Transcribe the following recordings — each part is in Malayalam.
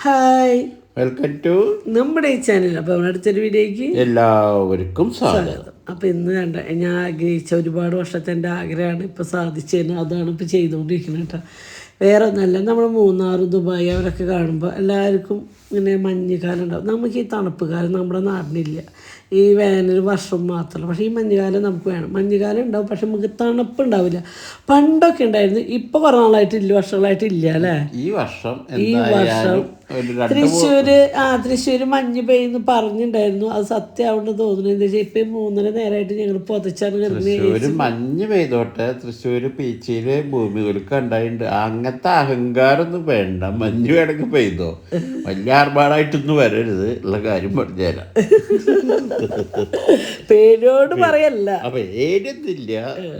ഹായ്, വെൽക്കം ടു നമ്മുടെ ഈ ചാനൽ. അപ്പോൾ അടുത്തൊരു വീഡിയോയ്ക്ക് എല്ലാവർക്കും സ്വാഗതം. അപ്പോൾ ഇന്ന് ഞാൻ ആഗ്രഹിച്ച ഒരുപാട് വർഷത്തെ എൻ്റെ ആഗ്രഹമാണ് ഇപ്പോൾ സാധിച്ചതിന്. അതാണ് ഇപ്പോൾ ചെയ്തുകൊണ്ടിരിക്കുന്നത് കേട്ടോ. വേറെ ഒന്നല്ല, നമ്മൾ മൂന്നാർ, ദുബായ് അവരൊക്കെ കാണുമ്പോൾ എല്ലാവർക്കും ഇങ്ങനെ മഞ്ഞുകാലം ഉണ്ടാവും. നമുക്ക് ഈ തണുപ്പ് കാലം നമ്മുടെ നാടിനില്ല. ഈ വേനൽ വർഷം മാത്രമല്ല. പക്ഷേ ഈ മഞ്ഞുകാലം നമുക്ക് വേണം. മഞ്ഞുകാലം ഉണ്ടാവും, പക്ഷെ നമുക്ക് തണുപ്പ് ഉണ്ടാവില്ല. പണ്ടൊക്കെ ഉണ്ടായിരുന്നു, ഇപ്പോൾ കുറേ നാളായിട്ടില്ല, വർഷങ്ങളായിട്ടില്ല അല്ലേ. ഈ വർഷം തൃശ്ശൂർ മഞ്ഞ് പെയ്യുന്നു പറഞ്ഞിട്ടുണ്ടായിരുന്നു. അത് സത്യമാവെന്ന് തോന്നുന്നു. എന്താ വെച്ചാൽ ഇപ്പം 3 നേരമായിട്ട് ഞങ്ങൾ പുതച്ചാണ് കിടക്കുന്നത്. മഞ്ഞ് പെയ്തോട്ടെ, തൃശ്ശൂര് പീച്ചിയില് ഭൂമി കുലുക്കം ഉണ്ടായിട്ടുണ്ട്. അങ്ങനത്തെ അഹങ്കാരമൊന്നും വേണ്ട. മഞ്ഞ് വേണമെങ്കിൽ പെയ്തോ, വലിയ ആർഭാടായിട്ടൊന്നും വരരുത് ഉള്ള കാര്യം പറഞ്ഞുതരാം. പേരോട് പറയല്ല, പേരൊന്നുമില്ല,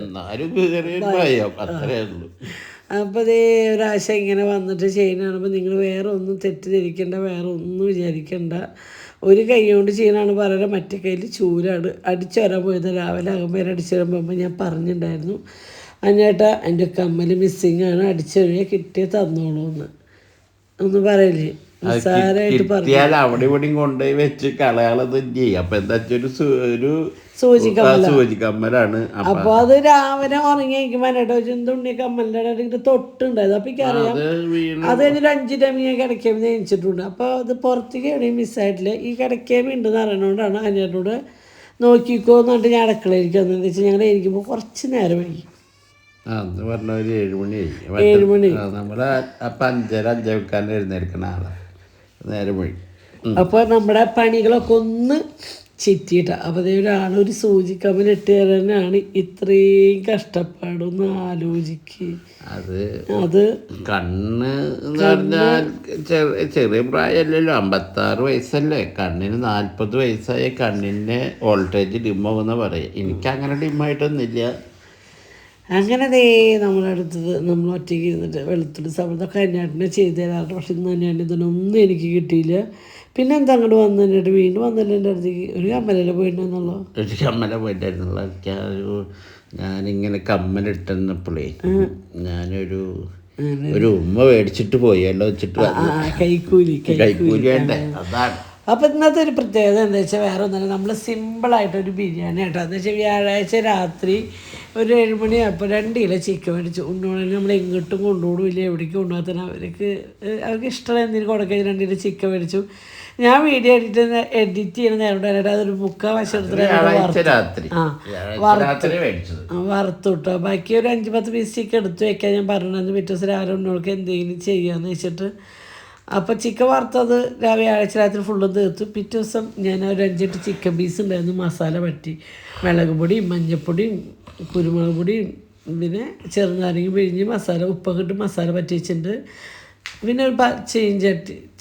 എന്നാലും ഭയം അത്രേ ഉള്ളൂ. അപ്പോൾ അതേ ഒരാശ ഇങ്ങനെ വന്നിട്ട് ചെയ്യുന്നതാണിപ്പോൾ. നിങ്ങൾ വേറെ ഒന്നും തെറ്റിദ്ധരിക്കേണ്ട, വേറെ ഒന്നും വിചാരിക്കേണ്ട. ഒരു കൈ കൊണ്ട് ചെയ്യണതാണ് പറയുക, മറ്റേ കയ്യിൽ ചൂരാണ്. അടിച്ചു വരാൻ പോയത് രാവിലെ അകമ്പേരെ അടിച്ചു വരാൻ പോകുമ്പോൾ ഞാൻ പറഞ്ഞിട്ടുണ്ടായിരുന്നു, അന്നേട്ടാ എൻ്റെ കമ്മൽ മിസ്സിങ് ആണ്, അടിച്ചു വരിക കിട്ടിയ തന്നോളൂ ഒന്ന് പറയില്ലേ. അവിടെ ഇവിടെയും കൊണ്ടുപോയി വെച്ച് കളയാളത് ചെയ്യും. അപ്പൊ എന്താ ഒരു സൂചിക്കമ്മലാണ്. അപ്പൊ അത് രാവിലെ ഉറങ്ങി മനട്ടോ ചെന്തുണ്ണി കമ്മലിന്റെ തൊട്ടുണ്ടായത്. അപ്പൊ എനിക്കറിയാം അത് കഴിഞ്ഞൊരു 5 ടൈം ഞാൻ കിടക്കേമി നെയിച്ചിട്ടുണ്ട്. അപ്പൊ അത് പുറത്തേക്ക് എവിടെയും മിസ്സായിട്ടില്ല. ഈ കിടക്കേമി ഉണ്ടെന്ന് അറിയണോണ്ടാണ് അതിനോട് നോക്കിക്കോ എന്നിട്ട് ഞാൻ അടുക്കളയിരിക്കും. എന്താണെന്ന് വെച്ചാൽ ഞങ്ങൾ ഇരിക്കുമ്പോൾ കുറച്ച് നേരം വൈകി. അന്ന് പറഞ്ഞ ഒരു 7 മണി. നമ്മള് അപ്പൊ 5:30 എഴുന്നേൽക്കണ ആളാ. നേരം വഴി. അപ്പോൾ നമ്മുടെ പണികളൊക്കെ ഒന്ന് ചിറ്റിയിട്ട. അപ്പോൾ അതേ ഒരാളൊരു സൂചിക്കമ്മൽ ഇട്ട് തരാനാണ് ഇത്രയും കഷ്ടപ്പാടൊന്ന് ആലോചിക്കുക. അത് കണ്ണ് എന്ന് പറഞ്ഞാൽ ചെറിയ പ്രായമല്ലല്ലോ, 56 വയസ്സല്ലേ. കണ്ണിന് 40 വയസ്സായ കണ്ണിൻ്റെ വോൾട്ടേജ് ഡിമ്മാവെന്ന് പറയാം. എനിക്കങ്ങനെ ഡിമ്മായിട്ടൊന്നുമില്ല. അങ്ങനെ നമ്മളടുത്തത് നമ്മൾ ഒറ്റയ്ക്ക് ഇരുന്നിട്ട് വെളുത്തുള്ളി സമയത്തൊക്കെ കന്യാട്ടിനെ ചെയ്ത് തരാറുണ്ട്. പക്ഷെ ഇന്ന് തന്നെയാണ് ഇതിനൊന്നും എനിക്ക് കിട്ടിയില്ല. പിന്നെ എന്താ അങ്ങോട്ട് വന്നിട്ട് വീണ്ടും വന്നില്ല എൻ്റെ അടുത്തേക്ക്. ഒരു കമ്മലല്ലേ പോയിട്ടുണ്ടെന്നുള്ളൂ. ഒരു കമ്മല പോയിട്ടായിരുന്നുള്ള. ഞാനിങ്ങനെ കമ്മലിട്ടിരുന്നപ്പോഴേ ഞാനൊരു ഉമ്മ മേടിച്ചിട്ട് പോയല്ലോ വെച്ചിട്ട് കൈക്കൂലി വേണ്ടേ, അതാണ്. അപ്പോൾ ഇന്നത്തെ ഒരു പ്രത്യേകത എന്താ വെച്ചാൽ വേറെ ഒന്നല്ല, നമ്മൾ സിമ്പിളായിട്ടൊരു ബിരിയാണി കേട്ടോ. എന്ന് വെച്ചാൽ വ്യാഴാഴ്ച രാത്രി ഒരു 7 മണിയായപ്പോൾ 2 കിലോ ചിക്കൻ മേടിച്ചു. ഉണ്ണോണെങ്കിൽ നമ്മൾ എങ്ങോട്ടും കൊണ്ടുപോകില്ല, എവിടേക്കും കൊണ്ടുപോകാൻ അവർക്ക് ഇഷ്ടമുള്ള എന്തെങ്കിലും കൊടുക്കാൻ 2 കിലോ ചിക്കൻ മേടിച്ചു. ഞാൻ വീഡിയോ എഡിറ്റ് ചെയ്യുന്ന നേരം അതൊരു 3/4 വശത്ത് വറുത്തു കിട്ടോ. ബാക്കി ഒരു 5-10 പീസ് ചിക്കൻ എടുത്ത് വെക്കാൻ ഞാൻ പറഞ്ഞത്. പിറ്റേ ദിവസം രാവിലെ ഉണ്ണോൾക്ക് എന്തെങ്കിലും ചെയ്യാമെന്ന് വെച്ചിട്ട് അപ്പോൾ ചിക്കൻ വറുത്തത് വ്യാഴാഴ്ച രാത്രി ഫുള്ളും തീർത്തു. പിറ്റേ ദിവസം ഞാൻ ഒരു 5-8 ചിക്കൻ പീസ് ഉണ്ടായിരുന്നു. മസാല പറ്റി മുളക് പൊടിയും മഞ്ഞൾപ്പൊടിയും കുരുമുളക് പൊടിയും പിന്നെ ചെറുനാരങ്ങ പിഴിഞ്ഞ് മസാല ഉപ്പൊക്കെ ഇട്ട് മസാല പറ്റി വെച്ചിട്ടുണ്ട്. പിന്നെ ഒരു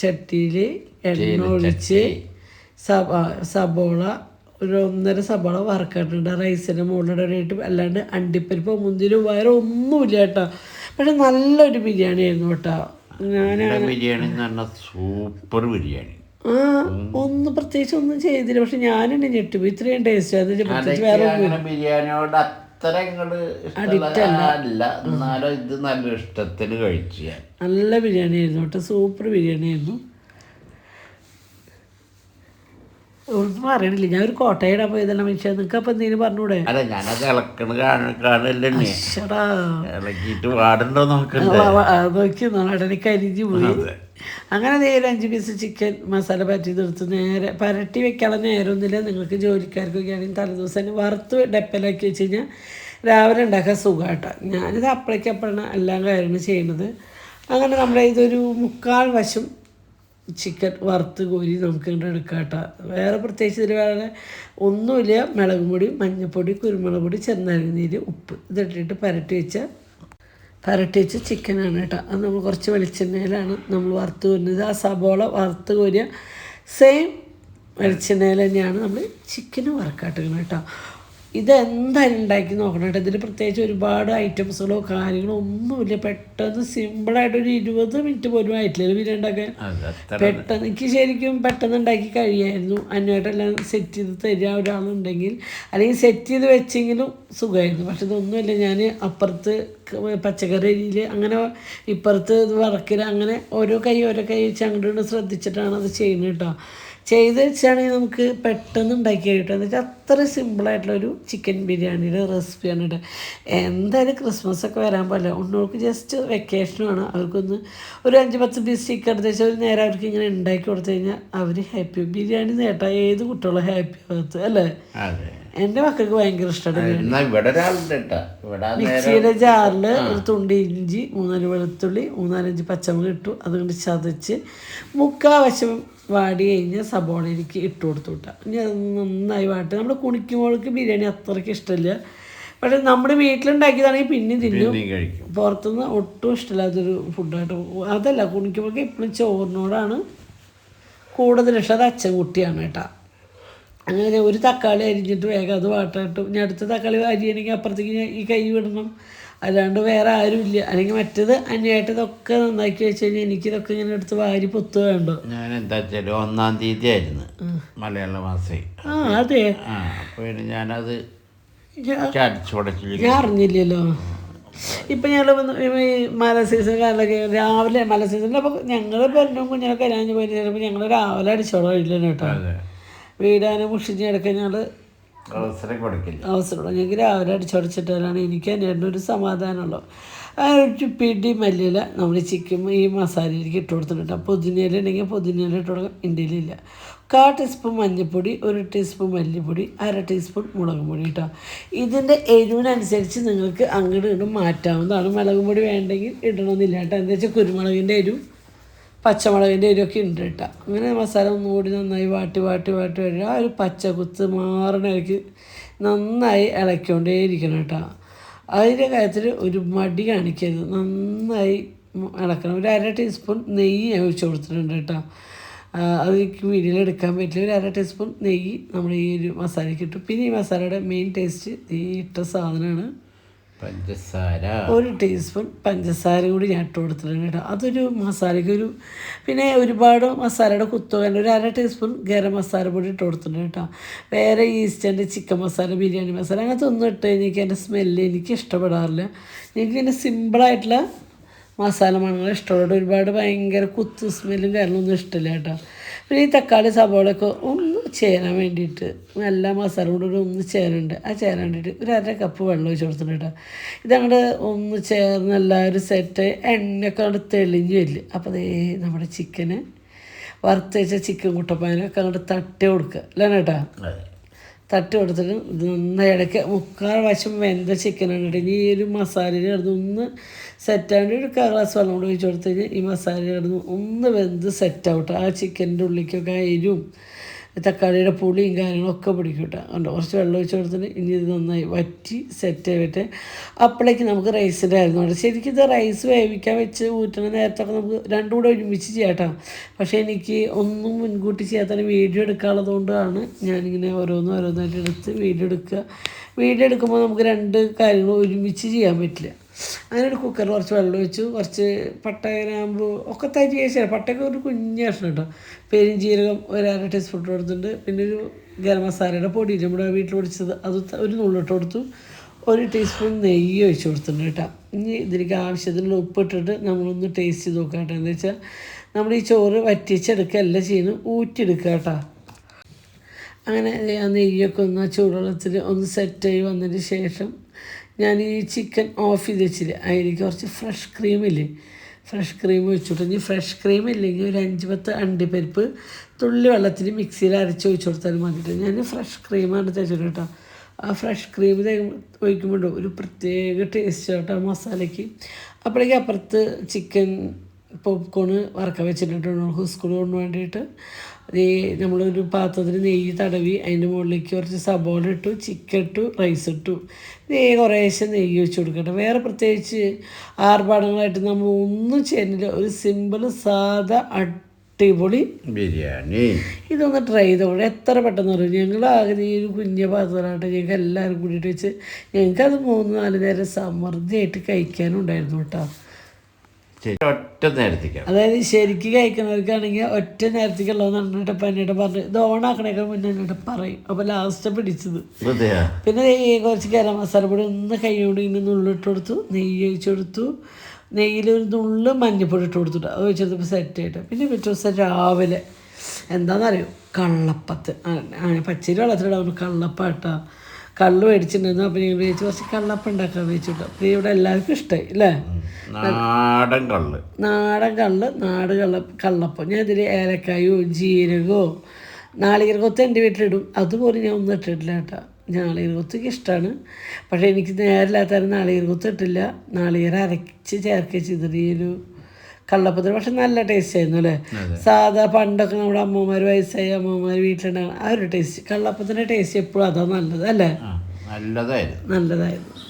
ചട്ടിയിൽ എണ്ണ ഒഴിച്ച് സബോള ഒരു 1.5 സബോള വറക്കാട്ടുണ്ട്. റൈസിൻ്റെ മുകളിലിടാനായിട്ട്. അല്ലാണ്ട് അണ്ടിപ്പരിപ്പോ മുന്തിരി വേറെ ഒന്നുമില്ല കേട്ടോ. പക്ഷെ നല്ലൊരു ബിരിയാണി ആയിരുന്നു കേട്ടോ. ബിരിയാണി സൂപ്പർ ബിരിയാണി. ഒന്നും പ്രത്യേകിച്ച് ഒന്നും ചെയ്തില്ല. പക്ഷെ ഞാനെന്നെ ഞെട്ടിപ്പോയി, ഇത്രയും ടേസ്റ്റ്. ബിരിയാണിയോട് അത്ര അല്ല, എന്നാലും ഇത് നല്ല ഇഷ്ടത്തിന് കഴിച്ചു. നല്ല ബിരിയാണി ആയിരുന്നു കേട്ടോ, സൂപ്പർ ബിരിയാണി ആയിരുന്നു. ഒന്നും അറിയണില്ല. ഞാൻ ഒരു കോട്ടയിടാൻ പോയതല്ല മനുഷ്യ. നിങ്ങൾക്ക് അപ്പം എന്തെങ്കിലും പറഞ്ഞൂടെ? അല്ല, ഞാനത് കാണല്ലേ ഇളക്കിയിട്ട് പാടുണ്ടോ നോക്കി നടനെ കരിഞ്ഞു പോയി. അങ്ങനെ നേരെ 5 പീസ് ചിക്കൻ മസാല പറ്റി തീർത്ത് നേരെ പരട്ടി വെക്കാനുള്ള നേരമൊന്നുമില്ല. നിങ്ങൾക്ക് ജോലിക്കാർക്കൊക്കെ ആണെങ്കിൽ തലേദിവസം തന്നെ വറുത്ത് ഡപ്പലാക്കി വെച്ച് കഴിഞ്ഞാൽ രാവിലെ ഉണ്ടാക്കാൻ സുഖമായിട്ടോ. ഞാനിത് അപ്പോഴേക്കപ്പോഴാണ് എല്ലാം കാര്യങ്ങളും ചെയ്യുന്നത്. അങ്ങനെ നമ്മുടെ ഇതൊരു 3/4 വശം ചിക്കൻ വറുത്ത് കോരി നമുക്ക് ഇങ്ങോട്ട് എടുക്കാം കേട്ടോ. വേറെ പ്രത്യേകിച്ച് ഇതിൽ വേറെ ഒന്നുമില്ല. മുളക് പൊടി, മഞ്ഞൾപ്പൊടി, കുരുമുളക് പൊടി, ചെറുനാരങ്ങ നീര്, ഉപ്പ് ഇതിട്ടിട്ട് പരട്ടി വെച്ച ചിക്കനാണ് കേട്ടോ. അത് നമ്മൾ കുറച്ച് വെളിച്ചെണ്ണയിലാണ് നമ്മൾ വറുത്ത് കോരുന്നത്. ആ സബോള വറുത്ത് കോരിയ സെയിം വെളിച്ചെണ്ണയിൽ തന്നെയാണ് നമ്മൾ ചിക്കന് വറുക്കാട്ടുന്നത് കേട്ടോ. ഇതെന്തായാലും ഉണ്ടാക്കി നോക്കണം കേട്ടോ. ഇതിൽ പ്രത്യേകിച്ച് ഒരുപാട് ഐറ്റംസുകളോ കാര്യങ്ങളോ ഒന്നുമില്ല. പെട്ടെന്ന് സിമ്പിളായിട്ടൊരു 20 മിനിറ്റ് പോലും ആയിട്ടില്ല ബിരിയാണി ഉണ്ടാക്കാൻ. പെട്ടെന്ന് എനിക്ക് ശരിക്കും പെട്ടെന്ന് ഉണ്ടാക്കി കഴിയായിരുന്നു. അന്വേട്ടെല്ലാം സെറ്റ് ചെയ്ത് തരിക ഒരാളുണ്ടെങ്കിൽ, അല്ലെങ്കിൽ സെറ്റ് ചെയ്ത് വെച്ചെങ്കിലും സുഖമായിരുന്നു. പക്ഷെ ഇതൊന്നുമില്ല. ഞാൻ അപ്പുറത്ത് പച്ചക്കറി അരിയിൽ അങ്ങനെ ഇപ്പുറത്ത് ഇത് വറക്കൽ അങ്ങനെ ഓരോ കൈ വെച്ച് അങ്ങോട്ട് ശ്രദ്ധിച്ചിട്ടാണ് അത് ചെയ്യുന്നത് കേട്ടോ. ചെയ്ത് വെച്ചാണെങ്കിൽ നമുക്ക് പെട്ടെന്ന് ഉണ്ടാക്കി കിട്ടും. എന്ന് വെച്ചാൽ അത്ര സിമ്പിളായിട്ടുള്ളൊരു ചിക്കൻ ബിരിയാണിയുടെ റെസിപ്പിയാണ് കേട്ടോ. എന്തായാലും ക്രിസ്മസൊക്കെ വരാൻ പാടില്ല, ഉണ്ണോൾക്ക് ജസ്റ്റ് വെക്കേഷനുമാണ്. അവർക്കൊന്ന് ഒരു 5-10 പീസ് ചിക്കൻ എടുത്ത് വെച്ചാൽ ഒരു നേരം അവർക്ക് ഇങ്ങനെ ഉണ്ടാക്കി കൊടുത്തു കഴിഞ്ഞാൽ അവർ ഹാപ്പി. ബിരിയാണി നേട്ടാ ഏത് കുട്ടികളും ഹാപ്പി ആകത്ത് അല്ലേ? എൻ്റെ മക്കൾക്ക് ഭയങ്കര ഇഷ്ടമാണ്. മിക്സിയുടെ ജാറിൽ ഒരു തുണ്ടി ഇഞ്ചി, 3-4 വെളുത്തുള്ളി, 3-4-5 പച്ചമുളക് ഇട്ടു. അതുകൊണ്ട് ചതച്ച് മുക്കാവശം വാടി കഴിഞ്ഞ് സബോളയിലേക്ക് ഇട്ട് കൊടുത്തു വിട്ടാൽ ഇനി അത് നന്നായി വാട്ടി. നമ്മൾ കുണിക്കുമ്പോൾക്ക് ബിരിയാണി അത്രയ്ക്ക് ഇഷ്ടമില്ല, പക്ഷെ നമ്മുടെ വീട്ടിലുണ്ടാക്കിയതാണെങ്കിൽ പിന്നെയും തിന്നും. പുറത്തുനിന്ന് ഒട്ടും ഇഷ്ടമില്ലാത്തൊരു ഫുഡായിട്ട്. അതല്ല, കുണിക്കുമ്പോൾക്ക് എപ്പോഴും ചോറിനോടാണ് കൂടുതൽ ഇഷ്ടം. അത് അച്ഛൻകുട്ടിയാണ് കേട്ടോ. അങ്ങനെ ഒരു തക്കാളി അരിഞ്ഞിട്ട് വേഗം അത് വാട്ടായിട്ടു. ഇനി അടുത്ത തക്കാളി അരിയണമെങ്കിൽ അപ്പുറത്തേക്ക് ഈ കൈ വിടണം, അല്ലാണ്ട് വേറെ ആരും ഇല്ല. അല്ലെങ്കിൽ മറ്റേത് അന്യമായിട്ട് ഇതൊക്കെ നന്നാക്കി വെച്ച് കഴിഞ്ഞാൽ എനിക്കിതൊക്കെ ഇങ്ങനെ എടുത്ത് വാരി പൊത്ത് വേണ്ടോ. ഞാൻ എന്താ വെച്ചാൽ 1-ാം തീയതി ആയിരുന്നു മലയാള മാസം. അതെ, അപ്പോൾ ഞാനത് ഞാൻ അറിഞ്ഞില്ലല്ലോ. ഇപ്പം ഞങ്ങൾ മല സീസൺ കാലൊക്കെ രാവിലെ മല സീസണിൽ അപ്പോൾ ഞങ്ങൾ പറഞ്ഞു കുഞ്ഞിനെ കല്യാണം പോയി ചിലപ്പോൾ ഞങ്ങൾ രാവിലെ അടിച്ചോളം ഇല്ല കേട്ടോ. വീടാനും മുഷിഞ്ഞ് കിടക്കാൻ ഞങ്ങൾ അവസരം ഞങ്ങൾക്ക് രാവിലെ അടിച്ചോടിച്ചിട്ടാലാണ് എനിക്ക് എൻ്റെ ഒരു സമാധാനമുള്ളൂ. ഒരു പിടി മല്ലിയില നമ്മൾ ചിക്കൻ ഈ മസാലയിലേക്ക് ഇട്ട് കൊടുത്തിട്ടുണ്ട്. പുതിനയില ഉണ്ടെങ്കിൽ പുതിനയില ഇട്ട് കൊടുക്കാം, ഇന്ത്യയിലില്ല. 1/4 ടീസ്പൂൺ മഞ്ഞൾപ്പൊടി, 1 ടീസ്പൂൺ മല്ലിപ്പൊടി, 1/2 ടീസ്പൂൺ മുളക് പൊടി കേട്ടോ. ഇതിൻ്റെ എരിവിനനുസരിച്ച് നിങ്ങൾക്ക് അങ്ങോട്ട് ഇങ്ങോട്ട് മാറ്റാവുന്നതാണ്. മുളക് പൊടി വേണ്ടെങ്കിൽ ഇടണമെന്നില്ല കേട്ടോ. എന്താ വെച്ചാൽ കുരുമുളകിൻ്റെ എരിവും പച്ചമുളകിൻ്റെ എരിവൊക്കെ ഉണ്ട് കേട്ടോ. അങ്ങനെ മസാല ഒന്നുകൂടി നന്നായി വാട്ടി വരിക. ആ ഒരു പച്ചക്കുത്ത് മാറണക്ക് നന്നായി ഇളക്കിക്കൊണ്ടേയിരിക്കണം കേട്ടോ. അതിൻ്റെ കാര്യത്തിൽ ഒരു മടി കാണിക്കരുത്, നന്നായി ഇളക്കണം. ഒരു 1/2 ടീസ്പൂൺ നെയ്യ് ഞാൻ ഒഴിച്ച് കൊടുത്തിട്ടുണ്ട് കേട്ടോ. അത് എനിക്ക് വീഡിയോയിൽ എടുക്കാൻ പറ്റില്ല. ഒരു 1/2 ടീസ്പൂൺ നെയ്യ് നമ്മൾ ഈ ഒരു മസാലയ്ക്ക് ഇട്ടു. പിന്നെ ഈ മസാലയുടെ മെയിൻ ടേസ്റ്റ് ഈ ഇട്ട സാധനമാണ് പഞ്ചസാര. 1 ടീസ്പൂൺ പഞ്ചസാര കൂടി ഞാൻ ഇട്ട് കൊടുത്തിട്ടുണ്ട് കേട്ടോ. അതൊരു മസാലയ്ക്കൊരു പിന്നെ ഒരുപാട് മസാലയുടെ കുത്തുക. ഒരു 1/2 ടീസ്പൂൺ ഗരം മസാല പൊടി ഇട്ട് കൊടുത്തിട്ടുണ്ട് കേട്ടോ. വേറെ ഈസ്റ്റേൻ്റെ ചിക്കൻ മസാല, ബിരിയാണി മസാല അങ്ങനത്തെ ഒന്നും ഇട്ട് എനിക്ക് എൻ്റെ സ്മെല്ല് എനിക്ക് ഇഷ്ടപ്പെടാറില്ല. എനിക്ക് ഇങ്ങനെ സിമ്പിളായിട്ടുള്ള മസാല മണങ്ങൾ ഇഷ്ടമുള്ളത്. ഒരുപാട് ഭയങ്കര കുത്ത് സ്മെല്ലും കാര്യങ്ങളൊന്നും ഇഷ്ടമില്ല കേട്ടോ. പിന്നെ ഈ തക്കാളി സബോളയൊക്കെ ഒന്ന് ചേരാൻ വേണ്ടിയിട്ട് നല്ല മസാല കൂടെ ഒന്ന് ചേരുന്നുണ്ട്. ആ ചേരാൻ വേണ്ടിയിട്ട് ഒരു 1/2 കപ്പ് വെള്ളം ഒഴിച്ച് കൊടുത്തിട്ടുണ്ട് കേട്ടോ. ഇതങ്ങോട്ട് ഒന്ന് ചേർന്ന് എല്ലാവരും സെറ്റ് എണ്ണയൊക്കെ അങ്ങോട്ട് തെളിഞ്ഞ് വരില്ല. അപ്പോൾ അതേ നമ്മുടെ ചിക്കന് വറുത്ത് വെച്ച ചിക്കൻ കുട്ടപ്പാനൊക്കെ അങ്ങോട്ട് തട്ടി കൊടുക്കുക അല്ലേ കേട്ടോ. തട്ടി കൊടുത്തിട്ട് ഇത് നന്നായി ഇടയ്ക്ക് 3/4 വശം വെന്ത ചിക്കനാണ് കേട്ടോ. ഇനി ഈ ഒരു മസാലയിൽ കിടന്ന് ഒന്ന് സെറ്റാണ്ട് ഒരു 1/4 ഗ്ലാസ് വെള്ളം കൂടി ഒഴിച്ച് കൊടുത്ത് കഴിഞ്ഞാൽ ഈ മസാല കിടന്ന് ഒന്ന് വെന്ത് സെറ്റാവട്ടെ. ആ ചിക്കൻ്റെ ഉള്ളിലേക്കൊക്കെ എരിവും തക്കാളിയുടെ പുളിയും കാര്യങ്ങളൊക്കെ പിടിക്കും കേട്ടോ. അതുകൊണ്ട് കുറച്ച് വെള്ളം ഒഴിച്ച് കൊടുത്തിട്ട് ഇനി ഇത് നന്നായി വറ്റി സെറ്റ് ആയിട്ട് അപ്പോഴേക്ക് നമുക്ക് റൈസിൻ്റെ ആയിരുന്നു കേട്ടോ. ശരിക്കും ഇത് റൈസ് വേവിക്കാൻ വെച്ച് ഊറ്റണ നേരത്തൊക്കെ നമുക്ക് രണ്ടും കൂടെ ഒരുമിച്ച് ചെയ്യാം കേട്ടോ. പക്ഷേ എനിക്ക് ഒന്നും മുൻകൂട്ടി ചെയ്യാത്ത വീഡിയോ എടുക്കാനുള്ളത് കൊണ്ടാണ് ഞാനിങ്ങനെ ഓരോന്നായിട്ട് എടുത്ത് വീഡിയോ എടുക്കുക. വീഡിയോ എടുക്കുമ്പോൾ നമുക്ക് 2 കാര്യങ്ങൾ ഒരുമിച്ച് ചെയ്യാൻ പറ്റില്ല. അങ്ങനെ ഒരു കുക്കറിൽ കുറച്ച് വെള്ളം ഒഴിച്ചു, കുറച്ച് പട്ട, ഗ്രാമ്പു ഒക്കെ തരി ശേഷം പട്ടയൊക്കെ ഒരു കുഞ്ഞ് കഷ്ണം കേട്ടോ. പെരുംജീരകം ഒരു 1/2 ടീസ്പൂൺ ഇട്ട് കൊടുത്തിട്ടുണ്ട്. പിന്നെ ഒരു ഗരം മസാലയുടെ പൊടി നമ്മുടെ വീട്ടിൽ പൊടിച്ചത് അത് ഒരു നുള്ളിട്ട് കൊടുത്തു. 1 ടീസ്പൂൺ നെയ്യ് ഒഴിച്ച് കൊടുത്തിട്ടുണ്ട് കേട്ടോ. ഇനി ഇതിലേക്ക് ആവശ്യത്തിനുള്ള ഉപ്പിട്ടിട്ട് നമ്മളൊന്ന് ടേസ്റ്റ് ചെയ്ത് നോക്കാം കേട്ടോ. എന്താ വെച്ചാൽ നമ്മൾ ഈ ചോറ് വറ്റിച്ചെടുക്കുകയല്ല ചെയ്യുന്നത്, ഊറ്റിയെടുക്കുക കേട്ടോ. അങ്ങനെ ആ നെയ്യൊക്കെ ഒന്ന് ആ ചൂടുവെള്ളത്തിൽ ഒന്ന് സെറ്റായി വന്നതിന് ശേഷം ഞാൻ ഈ ചിക്കൻ ഓഫ് ചെയ്ത് വെച്ചില്ല. അതിലേക്ക് കുറച്ച് ഫ്രഷ് ക്രീമില്ലേ, ഫ്രഷ് ക്രീം ഒഴിച്ചിട്ട്. ഇനി ഫ്രഷ് ക്രീം ഇല്ലെങ്കിൽ ഒരു 5-10 അണ്ടിപ്പരിപ്പ് തുള്ളി വെള്ളത്തിൽ മിക്സിയിൽ അരച്ച് ഒഴിച്ച് കൊടുത്താലും മതിയിട്ട്. ഞാൻ ഫ്രഷ് ക്രീമാണ് തേച്ചിട്ട് കേട്ടോ. ആ ഫ്രഷ് ക്രീം ഒഴിക്കുമ്പോൾ ഒരു പ്രത്യേക ടേസ്റ്റ് കേട്ടോ മസാലയ്ക്ക്. അപ്പോഴേക്കും അപ്പുറത്ത് ചിക്കൻ പോപ്കോണ് വറക്കാൻ വെച്ചിട്ടുണ്ട് സ്കൂളിന് വേണ്ടിയിട്ട്. ഈ നമ്മളൊരു പാത്രത്തിൽ നെയ്യ് തടവി അതിൻ്റെ മുകളിലേക്ക് കുറച്ച് സബോള ഇട്ടു, ചിക്കൻ ഇട്ടു, റൈസ് ഇട്ടു. കുറേശ്ശെ നെയ്യ് വെച്ച് കൊടുക്കട്ടെ. വേറെ പ്രത്യേകിച്ച് ആർഭാടങ്ങളായിട്ട് നമ്മൾ ഒന്നും ചെയ്യുന്നില്ല. ഒരു സിമ്പിൾ സാധാ അടിപൊളി ബിരിയാണി. ഇതൊന്ന് ട്രൈ ചെയ്തോളൂ. എത്ര പെട്ടെന്ന് പറയും. ഞങ്ങൾ ആകെ ഈ ഒരു കുഞ്ഞ പാത്രമായിട്ട് ഞങ്ങൾക്ക് എല്ലാവരും കൂടിയിട്ട് വെച്ച് ഞങ്ങൾക്കത് 3-4 നേരം സമൃദ്ധിയായിട്ട് കഴിക്കാനും ഉണ്ടായിരുന്നു കേട്ടോ. ഒറ്റ നേരത്തേക്കാണ്. അതായത് ശരിക്ക് കഴിക്കുന്നവർക്കാണെങ്കിൽ ഒറ്റ നേരത്തേക്കുള്ളതെന്ന് പറഞ്ഞിട്ട് പന്നിയുടെ പറഞ്ഞു ഇത് ഓണാക്കണേക്കാൾ മുന്നേ എന്നിട്ട് പറയും. അപ്പോൾ ലാസ്റ്റ് പിടിച്ചത്. പിന്നെ ഈ കുറച്ച് ഗരം മസാല പൊടി ഒന്ന് കൈയോട് ഇങ്ങനെ നുള്ളിട്ട് കൊടുത്തു, നെയ്യ് ഒഴിച്ചു കൊടുത്തു, നെയ്യിൽ ഒരു നുള്ളു മഞ്ഞപ്പൊടി ഇട്ട് കൊടുത്തിട്ട് അത് വെച്ചെടുത്തപ്പോൾ സെറ്റായിട്ട്. പിന്നെ പിറ്റേ ദിവസം രാവിലെ എന്താണെന്നറിയോ, കള്ളപ്പത്ത് പച്ചരി വെള്ളത്തിലിടാൻ കള്ളപ്പാട്ടാ. കള്ള് മേടിച്ചിട്ടുണ്ടായിരുന്നു. അപ്പം ഞാൻ വേവിച്ച് കുറച്ച് കള്ളപ്പം ഉണ്ടാക്കാൻ വേവിച്ചിട്ടു. അപ്പം ഇവിടെ എല്ലാവർക്കും ഇഷ്ടമായി അല്ലേ, നാടൻ കള്ളപ്പം. ഞാൻ ഇതിൽ ഏലക്കായോ ജീരകമോ നാളികേരക്കൊത്ത് എൻ്റെ വീട്ടിലിടും. അതുപോലെ ഞാൻ ഒന്നും ഇട്ടിട്ടില്ല കേട്ടോ. നാളികേരക്കൊത്തൊക്കെ ഇഷ്ടമാണ്, പക്ഷേ എനിക്ക് നേരില്ലാത്തവരും നാളികേരക്കൊത്ത് ഇട്ടില്ല. നാളികേരം അരച്ച് ചേർക്കുക ചെയ്തിട്ട് ഈ ഒരു കള്ളപ്പത്തിന്. പക്ഷെ നല്ല ടേസ്റ്റ് ആയിരുന്നു അല്ലേ. സാധാ പണ്ടൊക്കെ നമ്മുടെ അമ്മമാർ വയസ്സായ അമ്മമാർ വീട്ടിലുണ്ടാകുന്ന ആ ഒരു ടേസ്റ്റ്, കള്ളപ്പത്തിൻ്റെ ടേസ്റ്റ് എപ്പോഴും അതാ നല്ലത് അല്ലേ. നല്ലതായിരുന്നു,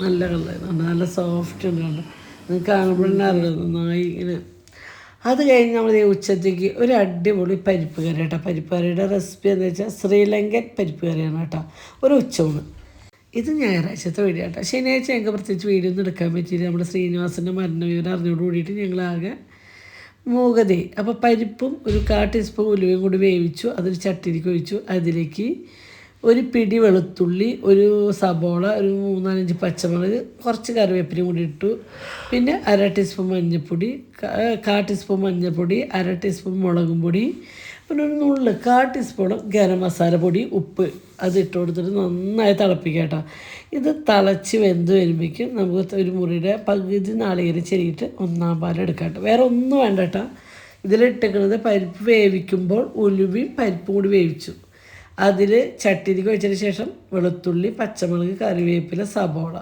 നല്ല കള്ളായിരുന്നു, നല്ല സോഫ്റ്റ് ഉണ്ട്. നിങ്ങൾക്ക് കാണുമ്പോഴേ അറിയാം നന്നായി ഇങ്ങനെ. അത് കഴിഞ്ഞ് നമ്മൾ ഉച്ചത്തേക്ക് ഒരു അടിപൊളി പരിപ്പ് കറി കേട്ടോ. പരിപ്പ് കറിയുടെ റെസിപ്പി എന്താ വെച്ചാൽ ശ്രീലങ്കൻ പരിപ്പ് കറിയാണ് കേട്ടോ. ഒരു ഉച്ചയൂണ്. ഇത് ഞായറാഴ്ചത്തെ വീഡിയോ കേട്ടോ. ശനിയാഴ്ച ഞങ്ങൾക്ക് പ്രത്യേകിച്ച് വീഡിയോ ഒന്നും എടുക്കാൻ പറ്റിയില്ല. നമ്മുടെ ശ്രീനിവാസൻ്റെ മരണവിവരം അറിഞ്ഞോട് കൂടിയിട്ട് ഞങ്ങളാകെ മൂകതേ. അപ്പോൾ പരിപ്പും ഒരു 1/4 ടീസ്പൂൺ ഉലുവയും കൂടി വേവിച്ചു. അതൊരു ചട്ടിയിലേക്ക് ഒഴിച്ചു. അതിലേക്ക് ഒരു പിടി വെളുത്തുള്ളി, ഒരു സബോള, ഒരു 3-4 പച്ചമുളക്, കുറച്ച് കറിവേപ്പിലയും കൂടി ഇട്ടു. പിന്നെ 1/2 ടീസ്പൂൺ മഞ്ഞൾപ്പൊടി, 1/4 ടീസ്പൂൺ മഞ്ഞൾപ്പൊടി, 1/2 ടീസ്പൂൺ മുളകും പൊടി, പിന്നെ ഒരു 1/4 ടീസ്പൂൺ ഗരം മസാല പൊടി, ഉപ്പ് അതിട്ട് കൊടുത്തിട്ട് നന്നായി തിളപ്പിക്കുക കേട്ടോ. ഇത് തിളച്ച് വെന്ത് വരുമ്പോഴേക്കും നമുക്ക് ഒരു മുറിയുടെ പകുതി നാളികേരം ചെരിയിട്ട് 1/4 പാൽ എടുക്കാം കേട്ടോ. വേറെ ഒന്നും വേണ്ട കേട്ടോ. ഇതിലിട്ടിരിക്കുന്നത് പരിപ്പ് വേവിക്കുമ്പോൾ ഉലുവയും പരിപ്പും കൂടി വേവിച്ചു. അതിൽ ചട്ടിയിലേക്ക് ഒഴിച്ചതിന് ശേഷം വെളുത്തുള്ളി, പച്ചമുളക്, കറിവേപ്പില, സബോള,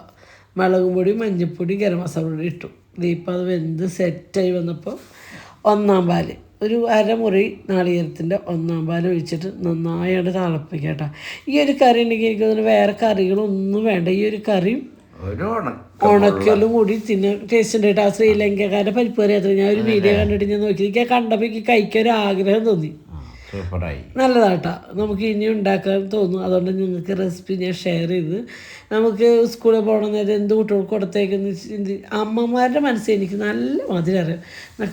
മുളകും പൊടി, മഞ്ഞൾപ്പൊടി, ഗരം മസാല പൊടി ഇട്ടു. ഇപ്പം അത് വെന്ത് സെറ്റായി വന്നപ്പോൾ 1/4 പാൽ, ഒരു അരമുറി നാളികേരത്തിൻ്റെ 1/4 പാൽ ഒഴിച്ചിട്ട് നന്നായിട്ട് തിളപ്പിക്കുക കേട്ടോ. ഈ ഒരു കറി ഉണ്ടെങ്കിൽ എനിക്ക് തോന്നുന്നു വേറെ കറികളൊന്നും വേണ്ട. ഈ ഒരു കറിയും ഉണക്കലും കൂടി തിന്നാൻ ടേസ്റ്റ് ഉണ്ട് കേട്ടോ. ആ ശ്രീലങ്കക്കാരുടെ പരിപ്പ് കറി അത്ര ഞാൻ ഒരു വീഡിയോ കണ്ടിട്ട് ഞാൻ നോക്കി, എനിക്ക് കണ്ടപ്പോൾ എനിക്ക് കഴിക്കാൻ ഒരു ആഗ്രഹം തോന്നി. നല്ലതാട്ടോ, നമുക്ക് ഇനി ഉണ്ടാക്കാൻ തോന്നും. അതുകൊണ്ട് നിങ്ങൾക്ക് റെസിപ്പി ഞാൻ ഷെയർ ചെയ്ത്. നമുക്ക് സ്കൂളിൽ പോകണ നേരം എന്ത് കുട്ടികൾക്ക് കൊടുത്തേക്കെന്ന് അമ്മമാരുടെ മനസ്സിൽ എനിക്ക് നല്ല മധുരം അറിയാം.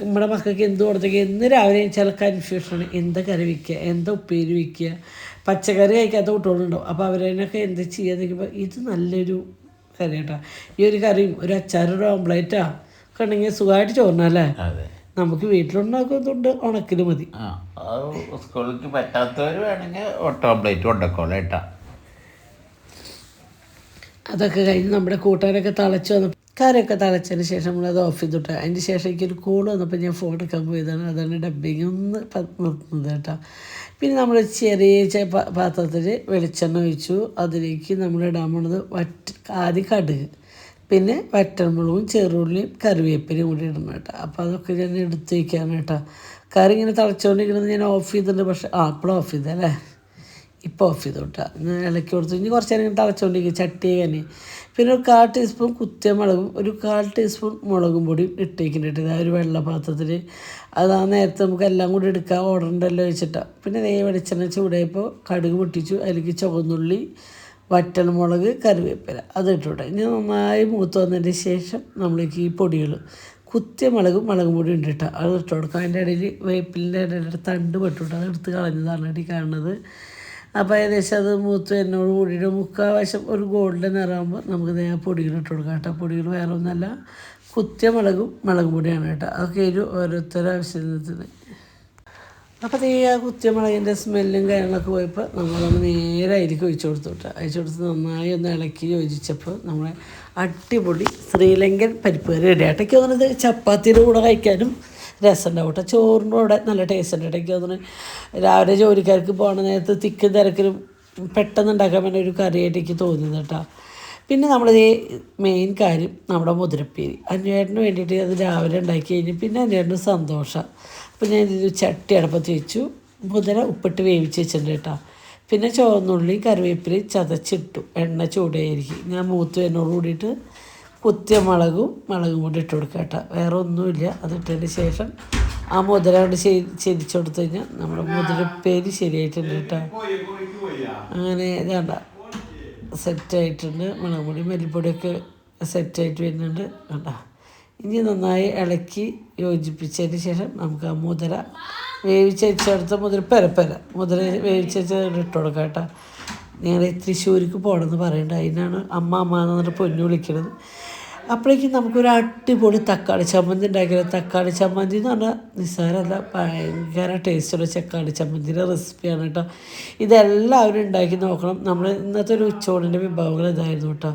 നമ്മുടെ മക്കൾക്ക് എന്ത് കൊടുത്തേക്ക് എന്ന് രാവിലെ ചില കൺഫ്യൂഷനാണ്. എന്താ കറി വയ്ക്കുക, എന്താ ഉപ്പേരി വയ്ക്കുക, പച്ചക്കറി കഴിക്കാത്ത കുട്ടികളുണ്ടാവും. അപ്പോൾ അവരതിനൊക്കെ എന്ത് ചെയ്യാതിരിക്കുമ്പോൾ ഇത് നല്ലൊരു കറി കേട്ടോ. ഈ ഒരു കറിയും ഒരു അച്ചാറൊരു ഓംപ്ലേറ്റാ ഒക്കെ ഉണ്ടെങ്കിൽ സുഖമായിട്ട് ചോറിനല്ലേ. നമുക്ക് വീട്ടിലുണ്ടാക്കുന്നതുകൊണ്ട് ഉണക്കൽ മതി. സ്കൂളിലേക്ക് പറ്റാത്തവർ വേണമെങ്കിൽ ഓംപ്ലേറ്റ് കൊണ്ടക്കോളെ കേട്ടോ. അതൊക്കെ കഴിഞ്ഞ് നമ്മുടെ കൂട്ടുകാരൊക്കെ തിളച്ച് വന്നപ്പോൾ കറിയൊക്കെ തിളച്ചതിന് ശേഷം നമ്മളത് ഓഫ് ചെയ്തിട്ട് അതിന് ശേഷം എനിക്കൊരു കോൾ വന്നപ്പോൾ ഞാൻ ഫോൺ എടുക്കാൻ പോയതാണ്. അതാണ് ഡബ്ബിങ് ഒന്ന് നിർത്തുന്നത് കേട്ടോ. പിന്നെ നമ്മൾ ചെറിയ പാത്രത്തിൽ വെളിച്ചെണ്ണ ഒഴിച്ചു. അതിലേക്ക് നമ്മൾ ഇടാൻ പോണത് ആദ്യം കടുക്, പിന്നെ വറ്റൽമുളകും ചെറുള്ളിയും കറിവേപ്പിലയും കൂടി ഇടണം കേട്ടോ. അപ്പോൾ അതൊക്കെ ഞാൻ എടുത്ത് വയ്ക്കാണ് കേട്ടോ. കറി ഇങ്ങനെ തിളച്ചുകൊണ്ടിരിക്കുന്നത് ഞാൻ ഓഫ് ചെയ്തിട്ടുണ്ട്. പക്ഷേ ഇപ്പോൾ ഓഫ് ചെയ്തല്ലേ, ഇപ്പോൾ ഓഫ് ചെയ്തു കേട്ടോ. ഞാൻ ഇളക്കി കൊടുത്തു. ഇനി കുറച്ച് നേരം ഇങ്ങനെ തിളച്ചുകൊണ്ടിരിക്കും ചട്ടി തന്നെ. പിന്നെ ഒരു 1/4 ടീസ്പൂൺ കുത്തിയ മുളകും ഒരു 1/4 ടീസ്പൂൺ മുളകും പൊടിയും ഇട്ടേക്കിട്ട് ആ ഒരു വെള്ള പാത്രത്തിൽ. അത് ആ നേരത്തെ നമുക്ക് എല്ലാം കൂടി എടുക്കാം, ഓർഡർ ഉണ്ടല്ലോ വെച്ചിട്ടാണ്. പിന്നെ വെളിച്ചെണ്ണ ചൂടായപ്പോൾ കടുക് പൊട്ടിച്ചു. അതിലേക്ക് ചുവന്നുള്ളി, വറ്റൽമുളക്, കറിവേപ്പില അത് ഇട്ടുവിട്ടെ. ഇനി നന്നായി മൂത്ത് വന്നതിന് ശേഷം നമ്മൾക്ക് ഈ പൊടികൾ കുത്തിയ മുളകും പൊടിയും ഇട്ടിട്ട് അത് ഇട്ട് കൊടുക്കാം. അതിൻ്റെ ഇടയിൽ വേപ്പിലിൻ്റെ ഇടയിൽ തണ്ട് പെട്ടുവിട്ട് അത് എടുത്ത് കളഞ്ഞതാണ് ഈ കാണുന്നത്. അപ്പോൾ ഏകദേശം അത് മൂത്ത് എന്നോട് കൂടിയിട്ട് 3/4 വശം ഒരു ഗോൾഡൻ നിറാകുമ്പോൾ നമുക്ക് പൊടികൾ ഇട്ട് കൊടുക്കാം കേട്ടോ. പൊടികൾ വേറെ ഒന്നല്ല, കുത്തിയ മുളകും പൊടിയാണ് കേട്ടോ. അതൊക്കെ ഒരു ഓരോരുത്തരുടെ ആവശ്യത്തിന്. അപ്പോൾ ആ കുത്തിയ മുളകിൻ്റെ സ്മെല്ലും കാര്യങ്ങളൊക്കെ പോയപ്പോൾ നമ്മളൊന്ന് നേരെ അതിലേക്ക് ഒഴിച്ചു കൊടുത്തു കേട്ടോ. അയച്ചു കൊടുത്ത് നന്നായി ഒന്ന് ഇളക്കി യോജിച്ചപ്പോൾ നമ്മളെ അടിപൊളി ശ്രീലങ്കൻ പരിപ്പ് കറി റെഡി ആയിട്ട്. എനിക്ക് തോന്നുന്നത് ചപ്പാത്തിയുടെ കൂടെ കഴിക്കാനും രസമുണ്ടാവും കേട്ടോ. ചോറിൻ്റെ കൂടെ നല്ല ടേസ്റ്റ് ഉണ്ട് കേട്ടോ. എനിക്ക് തോന്നുന്നു രാവിലെ ജോലിക്കാർക്ക് പോകണ നേരത്ത് തിക്കും തിരക്കിലും പെട്ടെന്ന് ഉണ്ടാക്കാൻ വേണ്ട ഒരു കറിയായിട്ട് എനിക്ക് തോന്നുന്നത് കേട്ടോ. പിന്നെ നമ്മളിത് മെയിൻ കാര്യം നമ്മുടെ മുതിരപ്പേരി അഞ്ചേട്ടന് വേണ്ടിയിട്ട് അത് രാവിലെ ഉണ്ടാക്കി കഴിഞ്ഞ് പിന്നെ അഞ്ചേട്ടന് സന്തോഷം. അപ്പോൾ ഞാൻ ഇത് ചട്ടി അടുപ്പത്ത് വെച്ചു. മുതിര ഉപ്പിട്ട് വേവിച്ച് വെച്ചിട്ടുണ്ട് കേട്ടോ. പിന്നെ ചുവന്നുള്ളി കറിവേപ്പിലയും ചതച്ചിട്ടു. എണ്ണ ചൂടായിരിക്കും. ഞാൻ മൂത്ത് എന്നോട് കൂടിയിട്ട് കുത്തിയ മുളകും കൂടി ഇട്ട് കൊടുക്കുക കേട്ടോ. വേറെ ഒന്നുമില്ല. അതിട്ടതിന് ശേഷം ആ മുതിര കൊണ്ട് ചെരിച്ചു കൊടുത്തു കഴിഞ്ഞാൽ നമ്മുടെ മുതിരപ്പേരി ശരിയായിട്ടുണ്ട് കേട്ടോ. അങ്ങനെ ഇതാണ്ട സെറ്റായിട്ടുണ്ട്. മുളക് പൊടി മല്ലിപ്പൊടിയൊക്കെ സെറ്റായിട്ട് വരുന്നുണ്ട് കേട്ടോ. ഇനി നന്നായി ഇളക്കി യോജിപ്പിച്ചതിന് ശേഷം നമുക്ക് ആ മുതിര വേവിച്ചെടുത്ത മുതിര വേവിച്ചെടുത്ത് ഇട്ട് കൊടുക്കാം കേട്ടോ. ഞങ്ങൾ തൃശ്ശൂർക്ക് പോകണമെന്ന് പറയുന്നുണ്ട്, അതിനാണ് അമ്മ എന്ന് പറഞ്ഞിട്ട് പൊന്നു വിളിക്കുന്നത്. അപ്പോഴേക്കും നമുക്കൊരു അടിപൊളി തക്കാളി ചമ്മന്തി ഉണ്ടാക്കിയത്. തക്കാളി ചമ്മന്തി എന്ന് പറഞ്ഞാൽ നിസ്സാരമല്ല, ഭയങ്കര ടേസ്റ്റുള്ള തക്കാളി ചമ്മന്തിയുടെ റെസിപ്പിയാണ് കേട്ടോ. ഇതെല്ലാവരും ഉണ്ടാക്കി നോക്കണം. നമ്മൾ ഇന്നത്തെ ഒരു ഉച്ചോണിൻ്റെ വിഭവങ്ങൾ ഇതായിരുന്നു കേട്ടോ.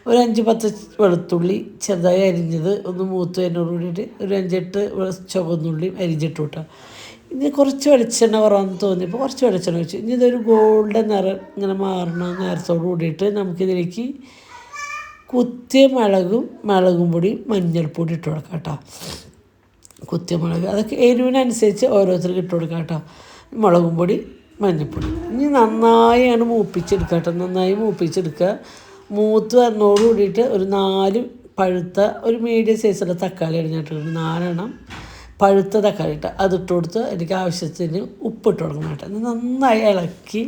ഒരു 5-10 വെളുത്തുള്ളി ചെറുതായി അരിഞ്ഞത് ഒന്ന് മൂത്ത് അതിനോട് കൂടിയിട്ട് ഒരു 5-8 ചുവന്നുള്ളി അരിഞ്ഞിട്ട് കേട്ടോ. ഇനി കുറച്ച് വെളിച്ചെണ്ണ കുറവാന്ന് തോന്നിയപ്പോൾ കുറച്ച് വെളിച്ചെണ്ണ വെച്ചു. ഇനി ഇതൊരു ഗോൾഡൻ നിറം ഇങ്ങനെ മാറണ നേരത്തോട് കൂടിയിട്ട് നമുക്കിതിലേക്ക് കുത്തിയ മുളകും പൊടി മഞ്ഞൾപ്പൊടി ഇട്ട് കൊടുക്കാം കേട്ടോ. കുത്തിയ മുളക് അതൊക്കെ എരിവിനനുസരിച്ച് ഓരോരുത്തർക്ക് ഇട്ട് കൊടുക്കാം കേട്ടോ. മുളകും പൊടി മഞ്ഞൾപ്പൊടി ഇനി നന്നായി മൂപ്പിച്ചെടുക്കുക കേട്ടോ. നന്നായി മൂപ്പിച്ചെടുക്കുക. മൂത്ത് വന്നോട് കൂടിയിട്ട് ഒരു 4 പഴുത്ത ഒരു മീഡിയം സൈസുള്ള തക്കാളി അരിഞ്ഞിട്ടുണ്ട്. 4 പഴുത്ത തക്കാളി ഇട്ട് അതിട്ട് കൊടുത്ത് എനിക്ക് ആവശ്യത്തിന് ഉപ്പിട്ട് കൊടുക്കണം കേട്ടോ. നന്നായി ഇളക്കി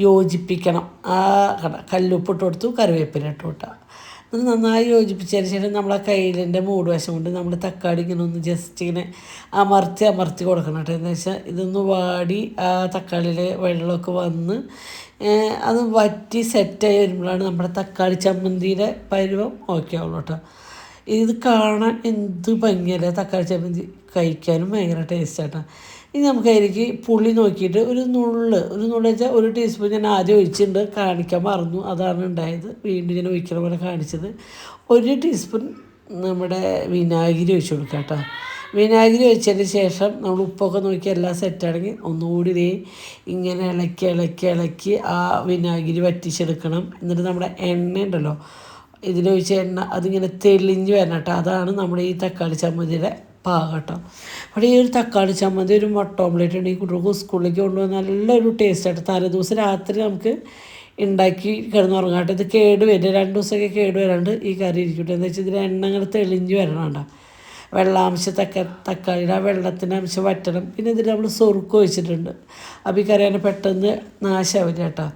യോജിപ്പിക്കണം. ആ കല്ലുപ്പിട്ട് കൊടുത്തു, കറിവേപ്പില ഇട്ട് കൊടുത്താൽ അത് നന്നായി യോജിപ്പിച്ചതിന് ശേഷം നമ്മളെ കയ്യിലിൻ്റെ മൂടുവശം കൊണ്ട് നമ്മൾ തക്കാളി ഇങ്ങനെ ഒന്ന് ജസ്റ്റ് ഇങ്ങനെ അമർത്തി കൊടുക്കണം കേട്ടോ. എന്താ വെച്ചാൽ ഇതൊന്ന് വാടി ആ തക്കാളിയിലെ വെള്ളമൊക്കെ വന്ന് അത് വറ്റി സെറ്റായി വരുമ്പോഴാണ് നമ്മുടെ തക്കാളി ചമ്മന്തിയുടെ പരുവം ഓക്കെ ആവുള്ളൂ കേട്ടോ. ഇത് കാണാൻ എന്ത് ഭംഗിയല്ലേ തക്കാളി ചമ്മന്തി, കഴിക്കാനും ഭയങ്കര ടേസ്റ്റാട്ടോ. ഇനി നമുക്ക് അതിലേക്ക് പുളി നോക്കിയിട്ട് ഒരു നുള്ള് വെച്ചാൽ 1 ടീസ്പൂൺ ഞാൻ ആദ്യം ഒഴിച്ചിട്ടുണ്ട്, കാണിക്കാൻ മറന്നു, അതാണ് ഉണ്ടായത്. വീണ്ടും ഞാൻ ഒഴിക്കണ പോലെ കാണിച്ചത്. 1 ടീസ്പൂൺ നമ്മുടെ വിനാഗിരി ഒഴിച്ച് കൊടുക്കാം കേട്ടോ. വിനാഗിരി ഒഴിച്ചതിന് ശേഷം നമ്മൾ ഉപ്പൊക്കെ നോക്കി എല്ലാം സെറ്റാണെങ്കിൽ ഒന്നുകൂടി ഇങ്ങനെ ഇളക്കി ആ വിനാഗിരി വറ്റിച്ചെടുക്കണം. എന്നിട്ട് നമ്മുടെ എണ്ണ ഉണ്ടല്ലോ, ഇതിലൊഴിച്ച എണ്ണ അതിങ്ങനെ തെളിഞ്ഞ് വരണം കേട്ടോ. അതാണ് നമ്മുടെ ഈ തക്കാളി ചമ്മന്തിയുടെ പാകം കേട്ടോ. അവിടെ ഈ ഒരു തക്കാളി ചമ്മന്തി ഒരു മുട്ട ഓംലേറ്റ് ഉണ്ടെങ്കിൽ കുട്ടികൾക്ക് സ്കൂളിലേക്ക് കൊണ്ടുപോകാൻ നല്ലൊരു ടേസ്റ്റായിട്ട്. തലേദിവസം രാത്രി നമുക്ക് ഉണ്ടാക്കി കിടന്നുറങ്ങാട്ടെ. ഇത് കേട് വരില്ല, 2 ദിവസമൊക്കെ കേട് വരാണ്ട് ഈ കറി ഇരിക്കട്ടെ. എന്താ വെച്ചാൽ ഇതിൽ എണ്ണ അങ്ങനെ തെളിഞ്ഞ് വരണം കേട്ടോ. വെള്ളാംശം തക്കാളിയുടെ ആ വെള്ളത്തിൻ്റെ അംശം വറ്റണം. പിന്നെ ഇതിൽ നമ്മൾ സുറുക്ക് ഒഴിച്ചിട്ടുണ്ട്. അപ്പോൾ ഈ കറി തന്നെ പെട്ടെന്ന് നാശമാവില്ല കേട്ടോ.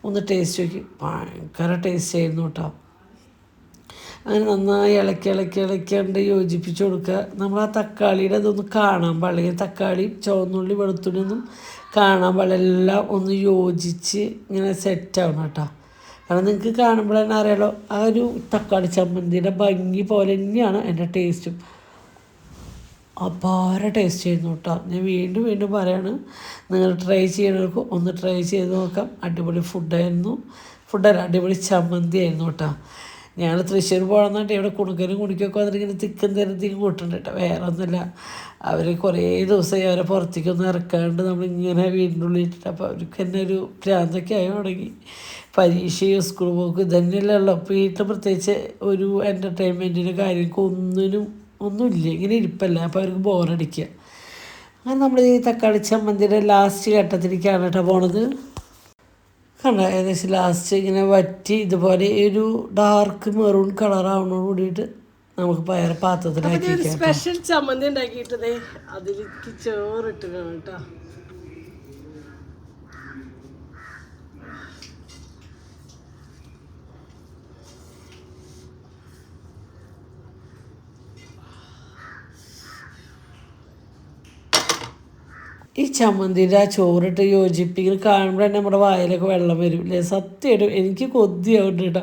ഒന്ന് ടേസ്റ്റ് നോക്കി, ഭയങ്കര ടേസ്റ്റ് ആയിരുന്നു കേട്ടോ. അങ്ങനെ നന്നായി ഇളക്കിയാണ്ട് യോജിപ്പിച്ച് കൊടുക്കുക. നമ്മൾ ആ തക്കാളിയുടെ അതൊന്ന് കാണാൻ പാടില്ല. തക്കാളിയും ചുവന്നുള്ളി വെളുത്തുള്ളി ഒന്നും കാണാൻ പാടില്ല. എല്ലാം ഒന്ന് യോജിച്ച് ഇങ്ങനെ സെറ്റാവണം കേട്ടോ. കാരണം നിങ്ങൾക്ക് കാണുമ്പോൾ തന്നെ അറിയാലോ, ആ ഒരു തക്കാളി ചമ്മന്തിയുടെ ഭംഗി പോലെ തന്നെയാണ് എൻ്റെ ടേസ്റ്റും. അപാര ടേസ്റ്റ് ചെയ്യുന്നു കേട്ടോ. ഞാൻ വീണ്ടും പറയാണ്, നിങ്ങൾ ട്രൈ ചെയ്യണവർക്ക് ഒന്ന് ട്രൈ ചെയ്ത് നോക്കാം. അടിപൊളി അടിപൊളി ചമ്മന്തി ആയിരുന്നു കേട്ടോ. ഞങ്ങൾ തൃശ്ശൂർ പോകണമെന്നിട്ട് ഇവിടെ കുണുക്കനും കുണിക്കൊക്കെ വന്നിട്ട് ഇങ്ങനെ തിക്കും തിരത്തിക്കും കൂട്ടുന്നുണ്ട് കേട്ടോ. വേറെ ഒന്നുമില്ല, അവർ കുറേ ദിവസമായി അവരെ പുറത്തേക്കൊന്നും ഇറക്കാണ്ട് നമ്മളിങ്ങനെ വീടിൻ്റെ ഉള്ളിലിട്ടിട്ട് അപ്പോൾ അവർക്ക് തന്നെ ഒരു ഭ്രാന്തൊക്കെ ആയി തുടങ്ങി. പരീക്ഷയും സ്കൂൾ പോക്ക് ഇതന്നെയല്ലോ. അപ്പോൾ വീട്ടിൽ പ്രത്യേകിച്ച് ഒരു എൻ്റർടൈൻമെൻറ്റിൻ്റെ കാര്യങ്ങൾക്ക് ഒന്നുമില്ല, ഇങ്ങനെ ഇരിപ്പല്ല. അപ്പോൾ അവർക്ക് ബോറടിക്കുക. അങ്ങനെ നമ്മൾ ഈ തക്കാളി ചമ്മന്തിയുടെ ലാസ്റ്റ് ഘട്ടത്തിലേക്കാണ് കേട്ടോ പോണത്. കണ്ട ഏകദേശം ലാസ്റ്റ് ഇങ്ങനെ വറ്റി ഇതുപോലെ ഒരു ഡാർക്ക് മെറൂൺ കളറാവുന്നതോട് കൂടിയിട്ട് നമുക്ക് വേറെ പാത്രത്തിലാക്കി സ്പെഷ്യൽ ചമ്മന്തി ഉണ്ടാക്കിയിട്ടതേ അതിലേക്ക് ചോറിട്ട് കേട്ടോ. ഈ ചമ്മന്തിൻ്റെ ആ ചോറിട്ട് യോജിപ്പിക്കൽ കാണുമ്പോൾ തന്നെ നമ്മുടെ വായിലൊക്കെ വെള്ളം വരും അല്ലേ. സത്യമായിട്ടും എനിക്ക് കൊതിയാവുന്നുണ്ട് കേട്ടോ.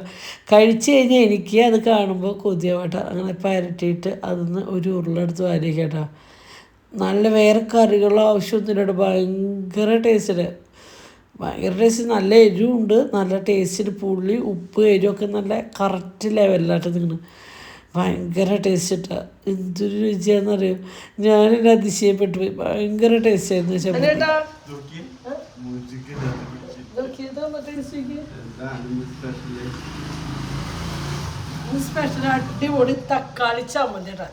കഴിച്ച് കഴിഞ്ഞാൽ എനിക്ക് അത് കാണുമ്പോൾ കൊതിയാവട്ടെ. അങ്ങനെ പരട്ടിയിട്ട് അതിന്ന് ഒരു ഉരുളെടുത്ത് വാരിക്കുക കേട്ടോ. നല്ല വേറെ കറികളുടെ ആവശ്യമൊന്നുമില്ല കേട്ടോ. ഭയങ്കര ടേസ്റ്റ്, നല്ല എരിവുണ്ട്, നല്ല ടേസ്റ്റിന് പുളി ഉപ്പ് എരിവൊക്കെ നല്ല കറക്റ്റ് ലെവലിലായിട്ട് നിങ്ങൾ ഭയങ്കര ടേസ്റ്റ് ഇട്ടാ. എന്തൊരു രുചിയാണെന്നറിയോ. ഞാനിത് അതിശയപ്പെട്ടു പോയി. ഭയങ്കര ടേസ്റ്റ് ആയിരുന്നു. സ്പെഷ്യൽ അടിപൊളി തക്കാളി ചമ്മന്തി കേട്ടോ.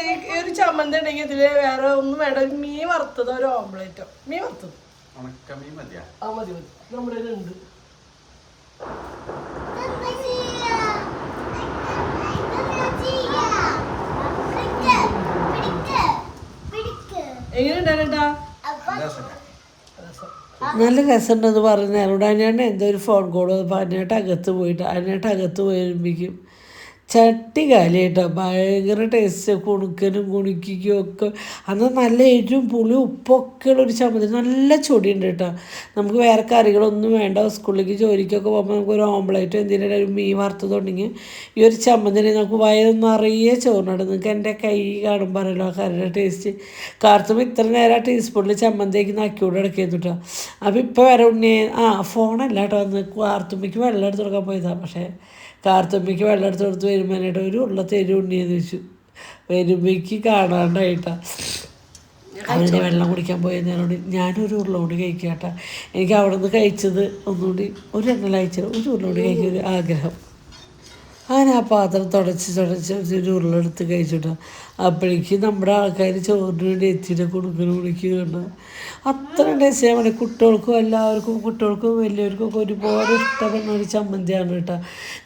ഈ ഒരു ചമ്മന്തി ഉണ്ടെങ്കിൽ ഇതില് വേറെ ഒന്നും വേണ്ട. മീൻ വറുത്തതോ ഒരു ഓംപ്ലേറ്റോ. മീൻ വറുത്തത് മതി നമ്മുടെ ഉണ്ട്. നല്ല രസമുണ്ടെന്ന് പറഞ്ഞ എന്നോട് അതിനായിട്ട് എന്തോ ഒരു ഫോൺ കോൾ അതിനായിട്ട് അകത്ത് പോയിട്ട് അതിനായിട്ട് അകത്ത് പോയി വരുമ്പോഴേക്കും ചട്ടി കാലിയായിട്ടോ, ഭയങ്കര ടേസ്റ്റ്. കുണുക്കനും കുണിക്കും ഒക്കെ അന്ന് നല്ല എരിവും പുളിയും ഉപ്പൊക്കെ ഉള്ളൊരു ചമ്മന്തി, നല്ല ചൊടിയുണ്ട് കേട്ടോ. നമുക്ക് വേറെ കറികളൊന്നും വേണ്ട. സ്കൂളിലേക്ക് ജോലിക്കൊക്കെ പോകുമ്പോൾ നമുക്ക് ഒരു ഓംപ്ലേറ്റോ എന്തെങ്കിലും ഒരു മീൻ വറുത്തതുണ്ടെങ്കിൽ ഈ ഒരു ചമ്മന്തി നമുക്ക് വയറൊന്നും അറിയേ ചോറിനോട്. നിങ്ങൾക്ക് എൻ്റെ കൈ കാണുമ്പോൾ അറിയല്ലോ ആ കറിയുടെ ടേസ്റ്റ്. കാർത്തുമ്പോൾ ഇത്ര നേരം ആ ടീസ്പൂണിൽ ചമ്മന്തിയൊക്കെ നക്കിയോടെ ഇടയ്ക്കുന്നു കേട്ടോ. അപ്പോൾ ഇപ്പോൾ വരെ ഉണ്ണിയെ ഫോണല്ല കേട്ടോ, അന്ന് കാർത്തുമ്മയ്ക്ക് വെള്ളം എടുത്ത് കൊടുക്കാൻ പോയതാണ്. പക്ഷേ കാർത്തുമ്മയ്ക്ക് വെള്ളം എടുത്ത് കൊടുത്ത് വരുമ്പോഴായിട്ട് ഒരു ഉള്ള തെരു ഉണ്ണിയെന്ന് വെച്ചു. വരുമ്പോഴേക്ക് കാണാണ്ടായിട്ടാണ് അവരുടെ വെള്ളം കുടിക്കാൻ പോയതിനോട് ഞാനൊരു ഉരുളോട് കഴിക്കാട്ടാ. എനിക്ക് അവിടെ നിന്ന് കഴിച്ചത് ഒന്നുകൂടി ഒരു എണ്ണലാഴ്ച ഒരു ഉരുളോട് കഴിക്കാൻ ഒരു ആഗ്രഹം. അങ്ങനെ ആ പാത്രം തുടച്ച് ഒരു ഉരുളെടുത്ത് കഴിച്ചിട്ടാ. അപ്പോഴേക്കും നമ്മുടെ ആൾക്കാർ ചോറിന് വേണ്ടി എത്തിയിട്ട് കുടിക്കുന്നുണ്ട്. അത്ര ടേസ്റ്റ് ചെയ്യാൻ വേണ്ടി കുട്ടികൾക്കും എല്ലാവർക്കും, കുട്ടികൾക്കും വലിയവർക്കും ഒക്കെ ഒരുപാട് ഇഷ്ടപ്പെടുന്ന ഒരു ചമ്മന്തിയാണ് കേട്ടോ.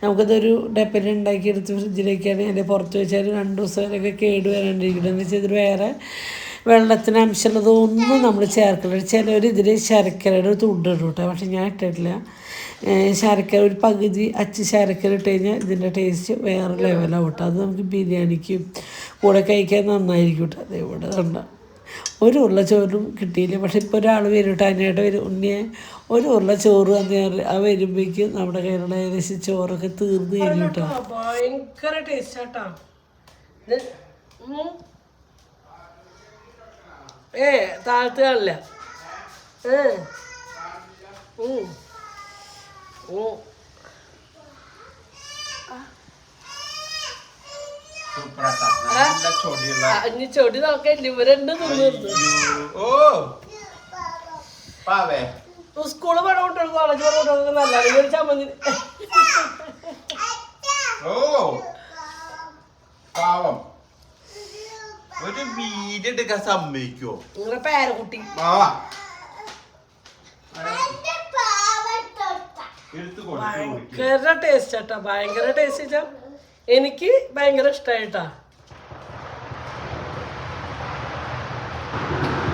നമുക്കതൊരു ഡപ്പയിൽ ഉണ്ടാക്കിയെടുത്ത് ഫ്രിഡ്ജിലേക്കാണ് അതിൻ്റെ പുറത്ത് വെച്ചാൽ 2 ദിവസം വരെയൊക്കെ കേട് വരാണ്ടിരിക്കണം. എന്ന് വെച്ചാൽ വേറെ വെള്ളത്തിന് അംശമുള്ളതൊന്നും നമ്മൾ ചേർക്കില്ല. ചിലവർ ഇതിൽ ശർക്കരയുടെ തുണ്ടിടും കേട്ടോ, പക്ഷെ ഞാൻ ഇട്ടിട്ടില്ല. ശർക്കര ഒരു പകുതി ശർക്കര ഇട്ട് കഴിഞ്ഞാൽ ഇതിൻ്റെ ടേസ്റ്റ് വേറെ ലെവലാവും കേട്ടോ. അത് നമുക്ക് ബിരിയാണിക്കും കൂടെ കഴിക്കാൻ നന്നായിരിക്കും കേട്ടോ. അത് ഇവിടെ കണ്ട ഒരു ഉരുള ചോറും കിട്ടിയില്ല. പക്ഷെ ഇപ്പോൾ ഒരാൾ വരും കേട്ടോ, അതിനായിട്ട് വരും ഉണ്ണിയെ ഒരു ഉരുള ചോറ് തന്നെയാണ്. ആ വരുമ്പോഴേക്കും നമ്മുടെ കയ്യിലുള്ള ഏകദേശം ചോറൊക്കെ തീർന്നു കഴിഞ്ഞു കേട്ടോ. ഭയങ്കര ടേസ്റ്റ് കേട്ടോ. താഴത്ത് കാണില്ല. ഇനി ചൊടി നോക്കല്ല, ഇവരെണ്ട് തിന്നു. സ്കൂള് പടം കൊണ്ടുപോകും, കോളേജ് പടം കൊണ്ടുപോകും. നല്ല ഒരു ചമ്മന്തി ഒരു വീഡിയോ എടുക്കാൻ സമ്മതിക്കോ നിങ്ങളെ പേരക്കുട്ടി? ഭയങ്കര ടേസ്റ്റ് ആട്ടാ, ഭയങ്കര ടേസ്റ്റ് വെച്ചാ എനിക്ക് ഭയങ്കര ഇഷ്ടായിട്ടാ.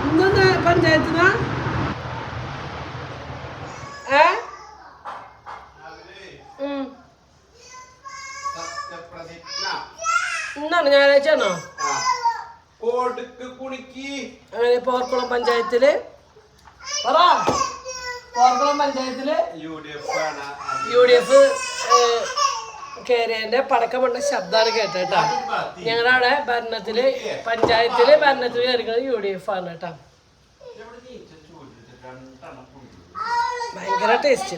ഇന്നൊന്ന് പഞ്ചായത്തിനാ ഇന്നാണ് ഞായറാഴ്ച ആണോ? അങ്ങനെ പോർക്കുളം പഞ്ചായത്തില് പോർക്കുളം പഞ്ചായത്തില് UDF കേരേന്റെ പടക്കമുള്ള ശബ്ദമാണ് കേട്ടോ. ഞങ്ങളുടെ അവിടെ ഭരണത്തില് പഞ്ചായത്തില് ഭരണത്തിൽ കയറിക്കുന്നത് UDF ആണ് കേട്ടോ. ഭയങ്കര ടേസ്റ്റ്.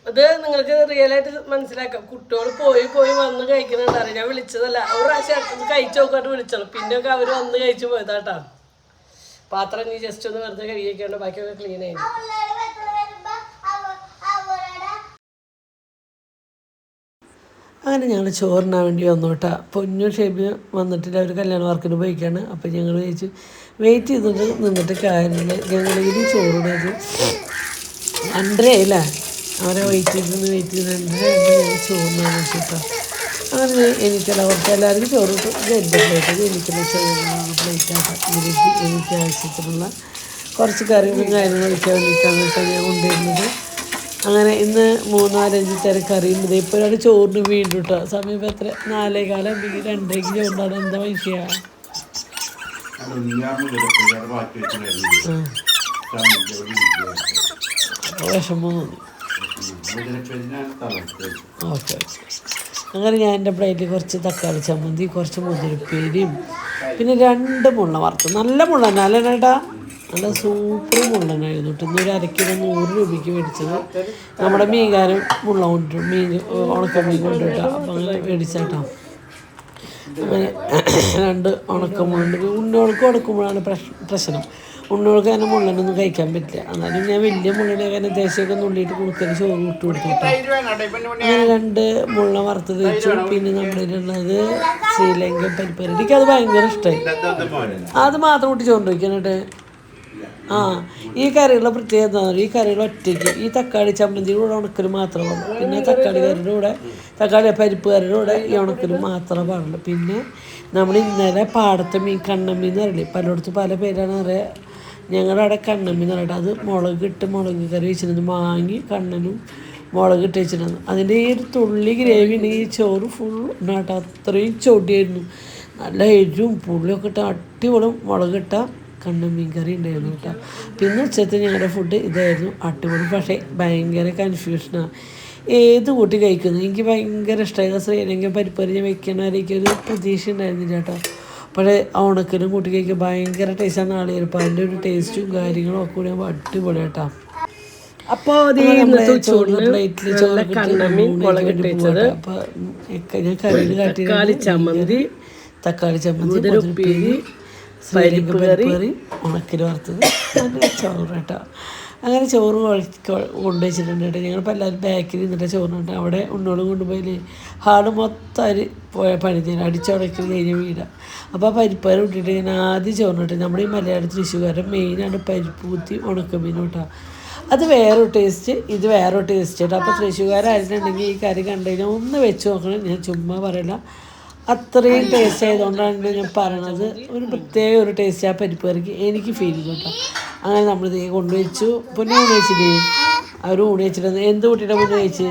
ഇത് നിങ്ങൾക്ക് റിയലായിട്ട് മനസ്സിലാക്കാം. കുട്ടികൾ പോയി വന്ന് കഴിക്കുന്നുണ്ടറിയാം. ഞാൻ വിളിച്ചതല്ല, ഒരു പ്രാവശ്യം കഴിച്ചു നോക്കാണ്ട് വിളിച്ചോളൂ. പിന്നെയൊക്കെ അവർ വന്ന് കഴിച്ചു പോയതാട്ടാ. പാത്രം നീ ജസ്റ്റ് ഒന്ന് വെറുതെ കഴുകിയേക്കാണ്ട് ബാക്കിയൊക്കെ ക്ലീൻ ആയി. അങ്ങനെ ഞങ്ങൾ ചോറിനാൻ വേണ്ടി വന്നു കേട്ടോ. പൊന്നു ഷേബി വന്നിട്ടില്ല, അവർ കല്യാണ വർക്കിന് പോയിക്കാണ്. അപ്പം ഞങ്ങൾ കഴിച്ചു വെയിറ്റ് ചെയ്തിട്ട് നിന്നിട്ട് കാര്യമില്ല. ഞങ്ങൾ ഇത് ചോറിനത് 2:30 ആയില്ലേ, അവരെ വെയിറ്റ് ചെയ്ത് 2:30 ഞങ്ങൾ ചോറിനാൻ വെച്ചിട്ടോ. അങ്ങനെ എനിക്കല്ല കുറച്ച് എല്ലാവർക്കും ചോറ് കിട്ടും. ഇത് എൻ്റെ പ്ലേറ്റ്, എനിക്കുള്ള ചോറിനാണ് പ്ലേറ്റാണ്. എനിക്ക് ആവശ്യത്തിനുള്ള കുറച്ച് കറികളും കാര്യങ്ങളും വയ്ക്കാൻ വേണ്ടിയിട്ടാണ് കേട്ടോ ഞാൻ കൊണ്ടുവരുന്നത്. അങ്ങനെ ഇന്ന് 3-4-5 തരം കറിയുണ്ട്. ഇപ്പോൾ ഒരാൾ ചോറിന് വീണ്ടും കേട്ടോ. സമയം ഇപ്പോൾ എത്ര 4:15 2:00 ചോറിനാണ്. എന്താ മനുഷ്യ വിഷമം തോന്നി. ഓക്കെ. അങ്ങനെ ഞാൻ എൻ്റെ പ്ലേറ്റിൽ കുറച്ച് തക്കാളി ചമ്മന്തി, കുറച്ച് മുതിരപ്പേരിയും പിന്നെ 2 മുള്ള വറുത്ത്. നല്ല മുള്ളൻ അല്ലേ ചേട്ടാ, നല്ല സൂപ്പർ മുള്ളനായിരുന്നു കേട്ടോ. ഇന്നൊരു 1/2 കിലോ 100 രൂപയ്ക്ക് മേടിച്ചത്. നമ്മുടെ മീൻകാരൻ മുള്ള കൊണ്ടിട്ട് മീൻ ഉണക്കമീൻ കൊണ്ടിട്ടോ. അപ്പം അങ്ങനെ മേടിച്ചാട്ടോ. അങ്ങനെ 2 ഉണക്കമുള്ളുണ്ട്. ഉണ്ണോൾക്ക് കൊടുക്കുമ്പോഴാണ് പ്രശ്നം. ഉണ്ണോൾക്ക് തന്നെ മുള്ളനൊന്നും കഴിക്കാൻ പറ്റില്ല. എന്നാലും ഞാൻ വലിയ മുള്ളനൊക്കെ ദേശമൊക്കെ നുള്ളിയിട്ട് കൊടുക്കാൻ ചോറ് ഇട്ട് കൊടുത്തിട്ടോ. അങ്ങനെ 2 മുള്ള വറുത്തത് വെച്ചു. പിന്നെ നമ്മളിലുള്ളത് ശ്രീലങ്കൻ പരിപ്പറി. എനിക്കത് ഭയങ്കര ഇഷ്ടമായി. അത് മാത്രം കൂട്ടി ചോറ് വയ്ക്കാനായിട്ട്. ഈ കറികളുടെ പ്രത്യേകത എന്താ പറയുക, ഈ കറികൾ ഒറ്റയ്ക്ക് ഈ തക്കാളി ചമ്മന്തിയുടെ കൂടെ ഉണക്കൽ മാത്രമേ പാടുള്ളൂ. പിന്നെ തക്കാളി കറിയുടെ കൂടെ പരിപ്പ് കറിയുടെ കൂടെ ഈ ഉണക്കൽ മാത്രമേ പാടുള്ളൂ. പിന്നെ നമ്മൾ ഇന്നലെ പാടത്തെ മീൻ കണ്ണമ്മീൻ എന്ന് പറയില്ലേ, പലയിടത്തും പല പേരാണ് അറിയാം. ഞങ്ങളുടെ അവിടെ കണ്ണമ്മീൻ എന്ന് പറയട്ടെ. അത് മുളക് കറി വെച്ചിരുന്നത് മാങ്ങി കണ്ണനും മുളക് ഇട്ട് വെച്ചിട്ടുണ്ട്. അതിൻ്റെ ഈ ഒരു തുള്ളി ഗ്രേവി ഉണ്ടെങ്കിൽ ഈ ചോറ് ഫുൾ ഉണ്ടാകട്ടെ, അത്രയും ചൊടിയായിരുന്നു. നല്ല എരിവും പുളിയൊക്കെ ഇട്ട് അടിപൊളി മുളകിട്ട കണ്ണൻ മീൻ കറി ഉണ്ടായിരുന്നു കേട്ടോ. പിന്നെ ഉച്ചത്തെ ഞങ്ങളുടെ ഫുഡ് ഇതായിരുന്നു, അടിപൊളി. പക്ഷേ ഭയങ്കര കൺഫ്യൂഷനാണ് ഏത് കൂട്ടി കഴിക്കുന്നത്. എനിക്ക് ഭയങ്കര ഇഷ്ടമായിരുന്നു. ശ്രീലങ്ക പരിപ്പറി ഞാൻ വെക്കണവരേക്ക് ഒരു പ്രതീക്ഷ ഉണ്ടായിരുന്നില്ല കേട്ടോ. പക്ഷേ ഉണക്കലും കൂട്ടി കഴിക്കാൻ ഭയങ്കര ടേസ്റ്റാണ്. നാളികേരപ്പം അതിൻ്റെ ഒരു ടേസ്റ്റും കാര്യങ്ങളും ഒക്കെ കൂടി അടിപൊളി കേട്ടോ. അപ്പോൾ പ്ലേറ്റിൽ ചോറ് ഞാൻ കറിയിൽ കാട്ടി ചമ്മന്തി, തക്കാളി ചമ്മന്തി, ഉപ്പേരി, പരിപ്പ് കറി, ഉണക്കൽ വറുത്തത്, നല്ല ചോറ് കേട്ടോ. അങ്ങനെ ചോറ് കൊണ്ടുവച്ചിട്ടുണ്ട് കേട്ടോ. ഞങ്ങളിപ്പോൾ എല്ലാവരും ബാക്കിൽ നിന്നിട്ട് ചോറിനുണ്ട്. അവിടെ ഉണ്ണോളും കൊണ്ടുപോയി ഹാള് മൊത്തം അവർ പണി തരും, അടിച്ചുടക്കൽ കഴിഞ്ഞ വീടാണ്. അപ്പോൾ ആ പരിപ്പേർ ഇട്ടിട്ട് ഞാൻ ആദ്യം ചോറിനിട്ട്. നമ്മുടെ ഈ മലയാള തൃശ്ശൂർക്കാരുടെ മെയിനാണ് പരിപ്പ് കുത്തി ഉണക്കമീൻ കേട്ടോ. അത് വേറൊരു ടേസ്റ്റ്, ഇത് വേറൊരു ടേസ്റ്റ് കേട്ടോ. അപ്പോൾ തൃശ്ശൂർക്കാരായിരുന്നുണ്ടെങ്കിൽ ഈ കറി കണ്ടു കഴിഞ്ഞാൽ ഒന്ന് വെച്ച് നോക്കണം. ഞാൻ ചുമ്മാ പറയില്ല, അത്രയും ടേസ്റ്റ് ആയതുകൊണ്ടാണ് ഞാൻ പറയണത്. ഒരു പ്രത്യേക ഒരു ടേസ്റ്റ് ആ പരിപ്പ് കറിക്ക് എനിക്ക് ഫീൽ ചെയ്തു കേട്ടോ. അങ്ങനെ നമ്മളിത് കൊണ്ടുവച്ചു. പിന്നെ ഊണ് വെച്ചില്ലേ, അവർ ഊണ് വെച്ചിട്ട് എന്ത് കൂട്ടിയിട്ടാണ് മുന്നേ കഴിച്ച്?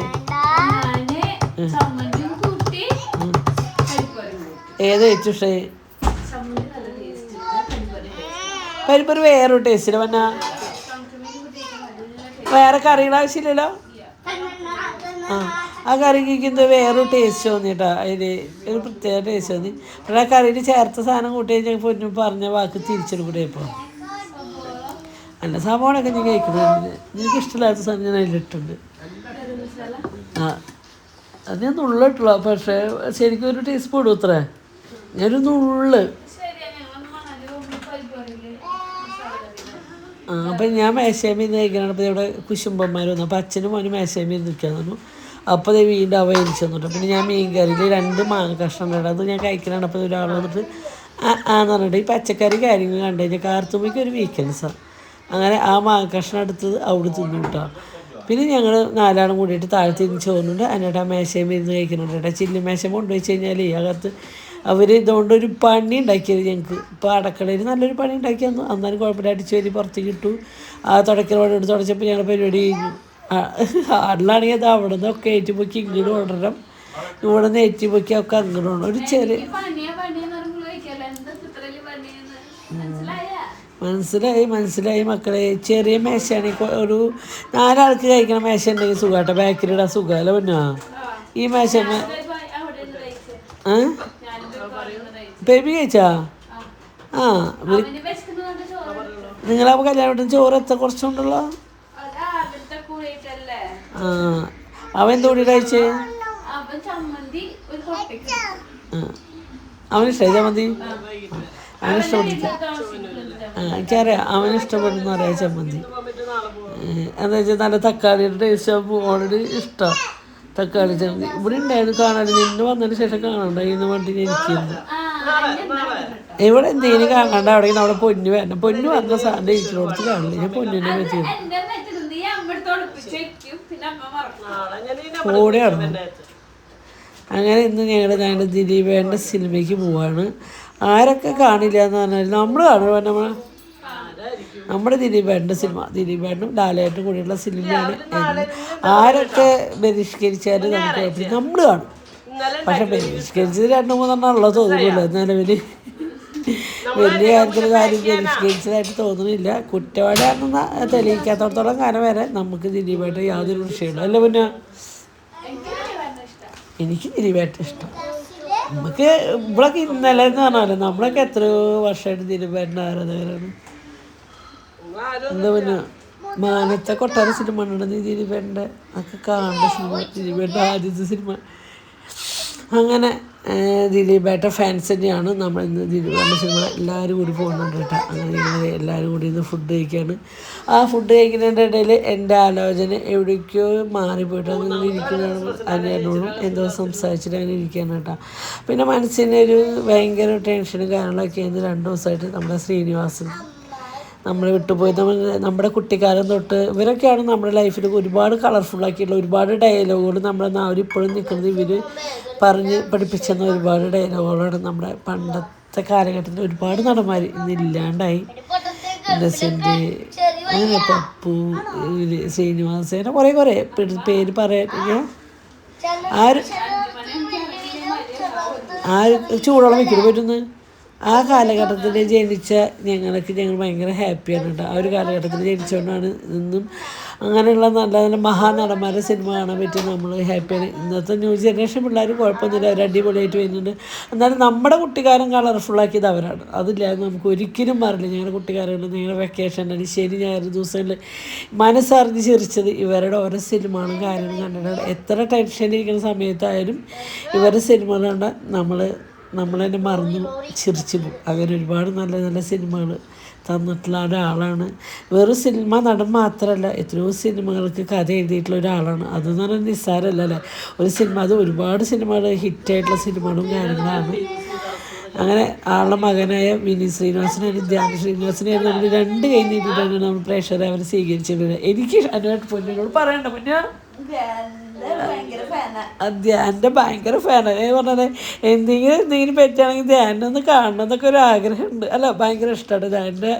ഏത് വെച്ചു? പക്ഷേ പരിപ്പറി വേറൊരു ടേസ്റ്റില്ല. പിന്നെ വേറെ കറിയുടെ ആവശ്യമില്ലല്ലോ. ആ കറിക്ക് എന്തോ വേറൊരു ടേസ്റ്റ് തോന്നിട്ടാ. അതിൽ ഒരു പ്രത്യേക ടേസ്റ്റ് തോന്നി. പക്ഷേ ആ കറിയിൽ ചേർത്ത സാധനം കൂട്ടി കഴിഞ്ഞാൽ പൊന്നു പറഞ്ഞ വാക്ക് തിരിച്ചെടുക്കൂടെ. ഇപ്പോൾ നല്ല സംഭവങ്ങളൊക്കെ ഞാൻ കഴിക്കുന്നുണ്ട്. എനിക്ക് ഇഷ്ടമില്ലാത്ത സാധനം ഞാൻ അതിലിട്ടുണ്ട്. അത് ഞാൻ നുള്ളിട്ടുള്ളൂ. പക്ഷേ ശരിക്കും ഒരു ടീസ്പൂൺ ഇത്രേ, ഞാനൊരു നുള്ള്. അപ്പം ഞാൻ മേശേമയിൽ നിന്ന് കഴിക്കണം. അപ്പോൾ ഇവിടെ കുശുമ്പന്മാർ വന്നു. അപ്പോൾ അച്ഛനും മോനും മേശേമയിൽ നിൽക്കാൻ തന്നു. അപ്പോൾ അത് വീണ്ടും അവ എരിച്ചു തന്നിട്ട്. പിന്നെ ഞാൻ മീൻ കറിയിൽ 2 മാങ്ങ കഷ്ണം ഉണ്ടായിരുന്നു. അത് ഞാൻ കഴിക്കലാണ്. അപ്പോൾ ഒരാൾ വന്നിട്ട് ആന്ന് പറഞ്ഞിട്ട് ഈ പച്ചക്കറി കാര്യങ്ങൾ കണ്ടു കഴിഞ്ഞാൽ കാർത്തുമ്മയ്ക്ക് ഒരു വീക്ക്നെസ്സാണ്. അങ്ങനെ ആ മാങ്ങ കഷ്ണം എടുത്തത് അവിടെ തിന്നു കേട്ടോ. പിന്നെ ഞങ്ങൾ 4 ആളും കൂടിയിട്ട് താഴെ തിരിഞ്ഞ് ചോറുന്നുണ്ട്. അതിനായിട്ട് ആ മേശയും ഇരുന്ന് കഴിക്കുന്നുണ്ട് കേട്ടോ. ചില്ലി മേശ കൊണ്ടുവച്ച് കഴിഞ്ഞാൽ അകത്ത് അവർ ഇതുകൊണ്ടൊരു പണി ഉണ്ടാക്കിയത് ഞങ്ങൾക്ക്. ഇപ്പോൾ അടക്കളയിൽ നല്ലൊരു പണി ഉണ്ടാക്കി തന്നു. അന്നാലും കുഴപ്പമില്ല, അടിച്ചു വരി പുറത്തേക്ക് ഇട്ടു. ആ തുടക്കലോടെ എടുത്ത് തുടച്ചപ്പോൾ ഞങ്ങളുടെ പരിപാടി കഴിഞ്ഞു. ആടിലാണെങ്കിൽ അത് അവിടെ നിന്നൊക്കെ ഏറ്റുപൊക്കി ഇങ്ങോട്ട് കൊണ്ടുവരണം, ഇവിടെ നിന്ന് ഏറ്റുപൊക്കി ഒക്കെ അങ്ങോട്ട് കൊണ്ടു. ഒരു ചെറിയ മനസ്സിലായി മക്കളെ. ചെറിയ മേശയാണെങ്കിൽ ഒരു 4 ആൾക്ക് കഴിക്കണ മേശ ഉണ്ടെങ്കിൽ സുഖമാട്ടോ. ബാക്കിലിടാൻ സുഖമല്ല. പിന്നെ ഈ മേശ ബേബി കഴിച്ചാ? ആ നിങ്ങളപ്പോൾ കല്യാണം ചോറ് എത്ര കുറച്ചുണ്ടല്ലോ. ആ അവൻ എന്തുകൂടി കഴിച്ചേ? അവനിഷ്ടമായി ചമ്മന്തി? അവനിഷ്ടപ്പെട്ടില്ല. എനിക്കറിയാം അവനിഷ്ടപ്പെടുന്ന അറിയാം ചമ്മന്തി. എന്താ വെച്ചാൽ നല്ല തക്കാളിയുടെ ടേസ്റ്റ് ആകുമ്പോൾ ഓൾറെഡി ഇഷ്ടമാണ് തക്കാളി ചമ്മന്തി. ഇവിടെ ഉണ്ടായിരുന്നു കാണാൻ. നിന്ന് വന്നതിന് ശേഷം കാണണ്ട ഇന്ന് വണ്ടി എനിക്കുണ്ട്. ഇവിടെ എന്തെങ്കിലും കാണാണ്ട് അവിടെ നമ്മുടെ പൊന്നു വരണം. പൊന്നു വന്ന സാറിൻ്റെ ഇരിക്കുന്നോടത്ത് കാണില്ല. ഞാൻ പൊന്നിനെ പറ്റി ഓടെയാണ്. അങ്ങനെ ഇന്ന് ഞങ്ങളുടെ ദിലീപേൻ്റെ സിനിമയ്ക്ക് പോവാണ്. ആരൊക്കെ കാണില്ല എന്ന് പറഞ്ഞാൽ നമ്മൾ കാണുക. നമ്മുടെ ദിലീപേട്ടൻ്റെ സിനിമ, ദിലീപേട്ടനും ലാലേട്ടനും കൂടിയുള്ള സിനിമയാണ്. ആരൊക്കെ ബഹിഷ്കരിച്ചാലും നമുക്ക് നമ്മൾ കാണും. പക്ഷെ ബഹിഷ്കരിച്ചത് 2-3 ഉള്ളത് തോന്നുന്നില്ല. നിലവിൽ വലിയ കാര്യം ബഹിഷ്കരിച്ചതായിട്ട് തോന്നുന്നില്ല. കുറ്റവാളിയാണെന്ന് തെളിയിക്കാത്തടത്തോളം കാലം വരെ നമുക്ക് ദിലീപേട്ടൻ യാതൊരു വിഷയമില്ല. അല്ല പിന്നെ എനിക്ക് ദിലീപേട്ടൻ ഇഷ്ടം. നമുക്ക് ഇവിടെയൊക്കെ ഇന്നലെ എന്ന് പറഞ്ഞാലും നമ്മളൊക്കെ എത്രയോ വർഷമായിട്ട് ദിലീപേട്ടൻ്റെ ആരാധകരാണ്. എന്താ പിന്നെ മാനത്തെ കൊട്ടാര സിനിമ ഉണ്ടെന്ന് ദിലീപേട്ടൻ്റെ ഒക്കെ കാണേണ്ട സിനിമ, ദിലീപേട്ടൻ്റെ ആദ്യത്തെ സിനിമ. അങ്ങനെ ദിലീപേട്ട ഫാൻസ് തന്നെയാണ് നമ്മൾ ഇന്ന് ദിലീപേട്ടൻ്റെ സിനിമ എല്ലാവരും കൂടി പോകുന്നുണ്ട് കേട്ടോ. അങ്ങനെ ഞങ്ങൾ എല്ലാവരും കൂടി ഇന്ന് ഫുഡ് കഴിക്കുകയാണ്. ആ ഫുഡ് കഴിക്കുന്നതിൻ്റെ ഇടയിൽ എൻ്റെ ആലോചന എവിടേക്കോ മാറിപ്പോയിട്ട് അങ്ങനെ ഇരിക്കുന്നതാണ്. അനിയനോടും എന്തോ സംസാരിച്ചിട്ട് അങ്ങനെ ഇരിക്കുകയാണ് കേട്ടോ. പിന്നെ മനസ്സിനൊരു ഭയങ്കര ടെൻഷനും കാര്യങ്ങളൊക്കെ ആയിരുന്നു 2 ദിവസമായിട്ട്. നമ്മുടെ ശ്രീനിവാസൻ നമ്മൾ വിട്ടുപോയി. നമ്മുടെ കുട്ടിക്കാലം തൊട്ട് ഇവരൊക്കെയാണ് നമ്മുടെ ലൈഫിൽ ഒരുപാട് കളർഫുള്ളാക്കിയിട്ടുള്ള ഒരുപാട് ഡയലോഗുകൾ നമ്മുടെ നാവിലിപ്പോഴും നിൽക്കുന്നത്. ഇവർ പറഞ്ഞ് പഠിപ്പിച്ചെന്ന ഒരുപാട് ഡയലോഗുകളാണ്. നമ്മുടെ പണ്ടത്തെ കാലഘട്ടത്തിൽ ഒരുപാട് നടന്മാർ ഇന്നില്ലാണ്ടായി. ഇന്നസെൻ്റ്, അങ്ങനെ പപ്പു ശ്രീനിവാസേന കുറേ പേര് പറയാ ആര് ചൂടോളം വെക്കണം പറ്റുന്നു. ആ കാലഘട്ടത്തിൽ ജനിച്ച ഞങ്ങൾ ഭയങ്കര ഹാപ്പിയാണ് കേട്ടോ. ആ ഒരു കാലഘട്ടത്തിൽ ജനിച്ചുകൊണ്ടാണ് ഇന്നും അങ്ങനെയുള്ള നല്ല നല്ല മഹാനടന്മാരുടെ സിനിമ കാണാൻ പറ്റും. നമ്മൾ ഹാപ്പിയാണ്. ഇന്നത്തെ ന്യൂ ജനറേഷൻ പിള്ളേർ കുഴപ്പമൊന്നുമില്ല, അവർ അടിപൊളിയായിട്ട് വരുന്നുണ്ട്. എന്നാലും നമ്മുടെ കുട്ടിക്കാലം കളർഫുള്ളാക്കിയത് അവരാണ്. അതില്ലാതെ നമുക്ക് ഒരിക്കലും മാറില്ല. ഞങ്ങളുടെ കുട്ടിക്കാലങ്ങളിൽ ഞങ്ങളുടെ വെക്കേഷനിൽ ശനി ഞായർ ദിവസങ്ങളിൽ മനസ്സറിഞ്ഞ് ചിരിച്ചത് ഇവരുടെ ഓരോ സിനിമകളും കാര്യങ്ങളും കണ്ടിട്ടാണ്. എത്ര ടെൻഷനിരിക്കുന്ന സമയത്തായാലും ഇവരുടെ സിനിമകൾ കണ്ട നമ്മൾ തന്നെ മറന്ന് ചിരിച്ചു പോകും. അവരൊരുപാട് നല്ല നല്ല സിനിമകൾ തന്നിട്ടുള്ള ഒരാളാണ്. വെറും സിനിമ നടൻ മാത്രമല്ല, എത്രയോ സിനിമകൾക്ക് കഥ എഴുതിയിട്ടുള്ള ഒരാളാണ്. അതെന്ന് പറഞ്ഞാൽ നിസ്സാരമല്ല അല്ലേ. ഒരു സിനിമ, അത് ഒരുപാട് സിനിമകൾ ഹിറ്റായിട്ടുള്ള സിനിമകളും കാര്യങ്ങളാണ്. അങ്ങനെ ആളുടെ മകനായ വിനീത് ശ്രീനിവാസനായാലും ധ്യാൻ ശ്രീനിവാസനായാലും നമ്മൾ 2 കൈ നീട്ടിയിട്ടാണ് നമ്മൾ പ്രേക്ഷകരെ അവർ സ്വീകരിച്ചിട്ടുള്ളത്. എനിക്ക് അനുവായിട്ട് പൊന്നിനോട് പറയണ്ട പൊന്ന ധ്യാൻ്റെ ഭയങ്കര ഫാനാണ്. പറഞ്ഞത് എന്തെങ്കിലും പറ്റുകയാണെങ്കിൽ ധ്യാനൊന്ന് കാണണം എന്നൊക്കെ ഒരു ആഗ്രഹമുണ്ട്. അല്ല ഭയങ്കര ഇഷ്ടമാണ് ധ്യാൻ്റെ.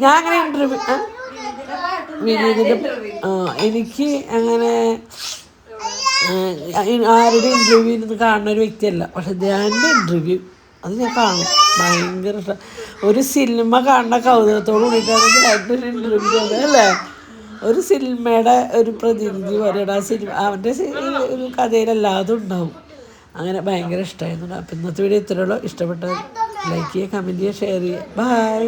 ഞാൻ അങ്ങനെ ഇൻ്റർവ്യൂ വിനീതിൻ്റെ എനിക്ക് അങ്ങനെ ആരുടെ ഇൻ്റർവ്യൂ ഇരുന്ന് കാണുന്ന ഒരു വ്യക്തിയല്ല. പക്ഷെ ധ്യാൻ്റെ ഇൻ്റർവ്യൂ അത് ഞാൻ കാണും, ഭയങ്കര ഇഷ്ടം. ഒരു സിനിമ കാണുന്ന കൗതുകത്തോട് കൂടിയിട്ടാണ് ധ്യാൻ്റെ ഒരു ഇൻ്റർവ്യൂ അല്ലേ. ഒരു സിനിമയുടെ ഒരു പ്രതിനിധി പറയുന്നത് ആ സിനിമ അവൻ്റെ ഒരു കഥയിലല്ലാതും ഉണ്ടാവും. അങ്ങനെ ഭയങ്കര ഇഷ്ടമായിരുന്നു. അപ്പം ഇന്നത്തെ വീഡിയോ ഇത്രയുള്ളൂ. ഇഷ്ടപ്പെട്ട ലൈക്ക് ചെയ്യുക, കമൻറ്റ് ചെയ്യുക, ഷെയർ ചെയ്യുക. ബൈ.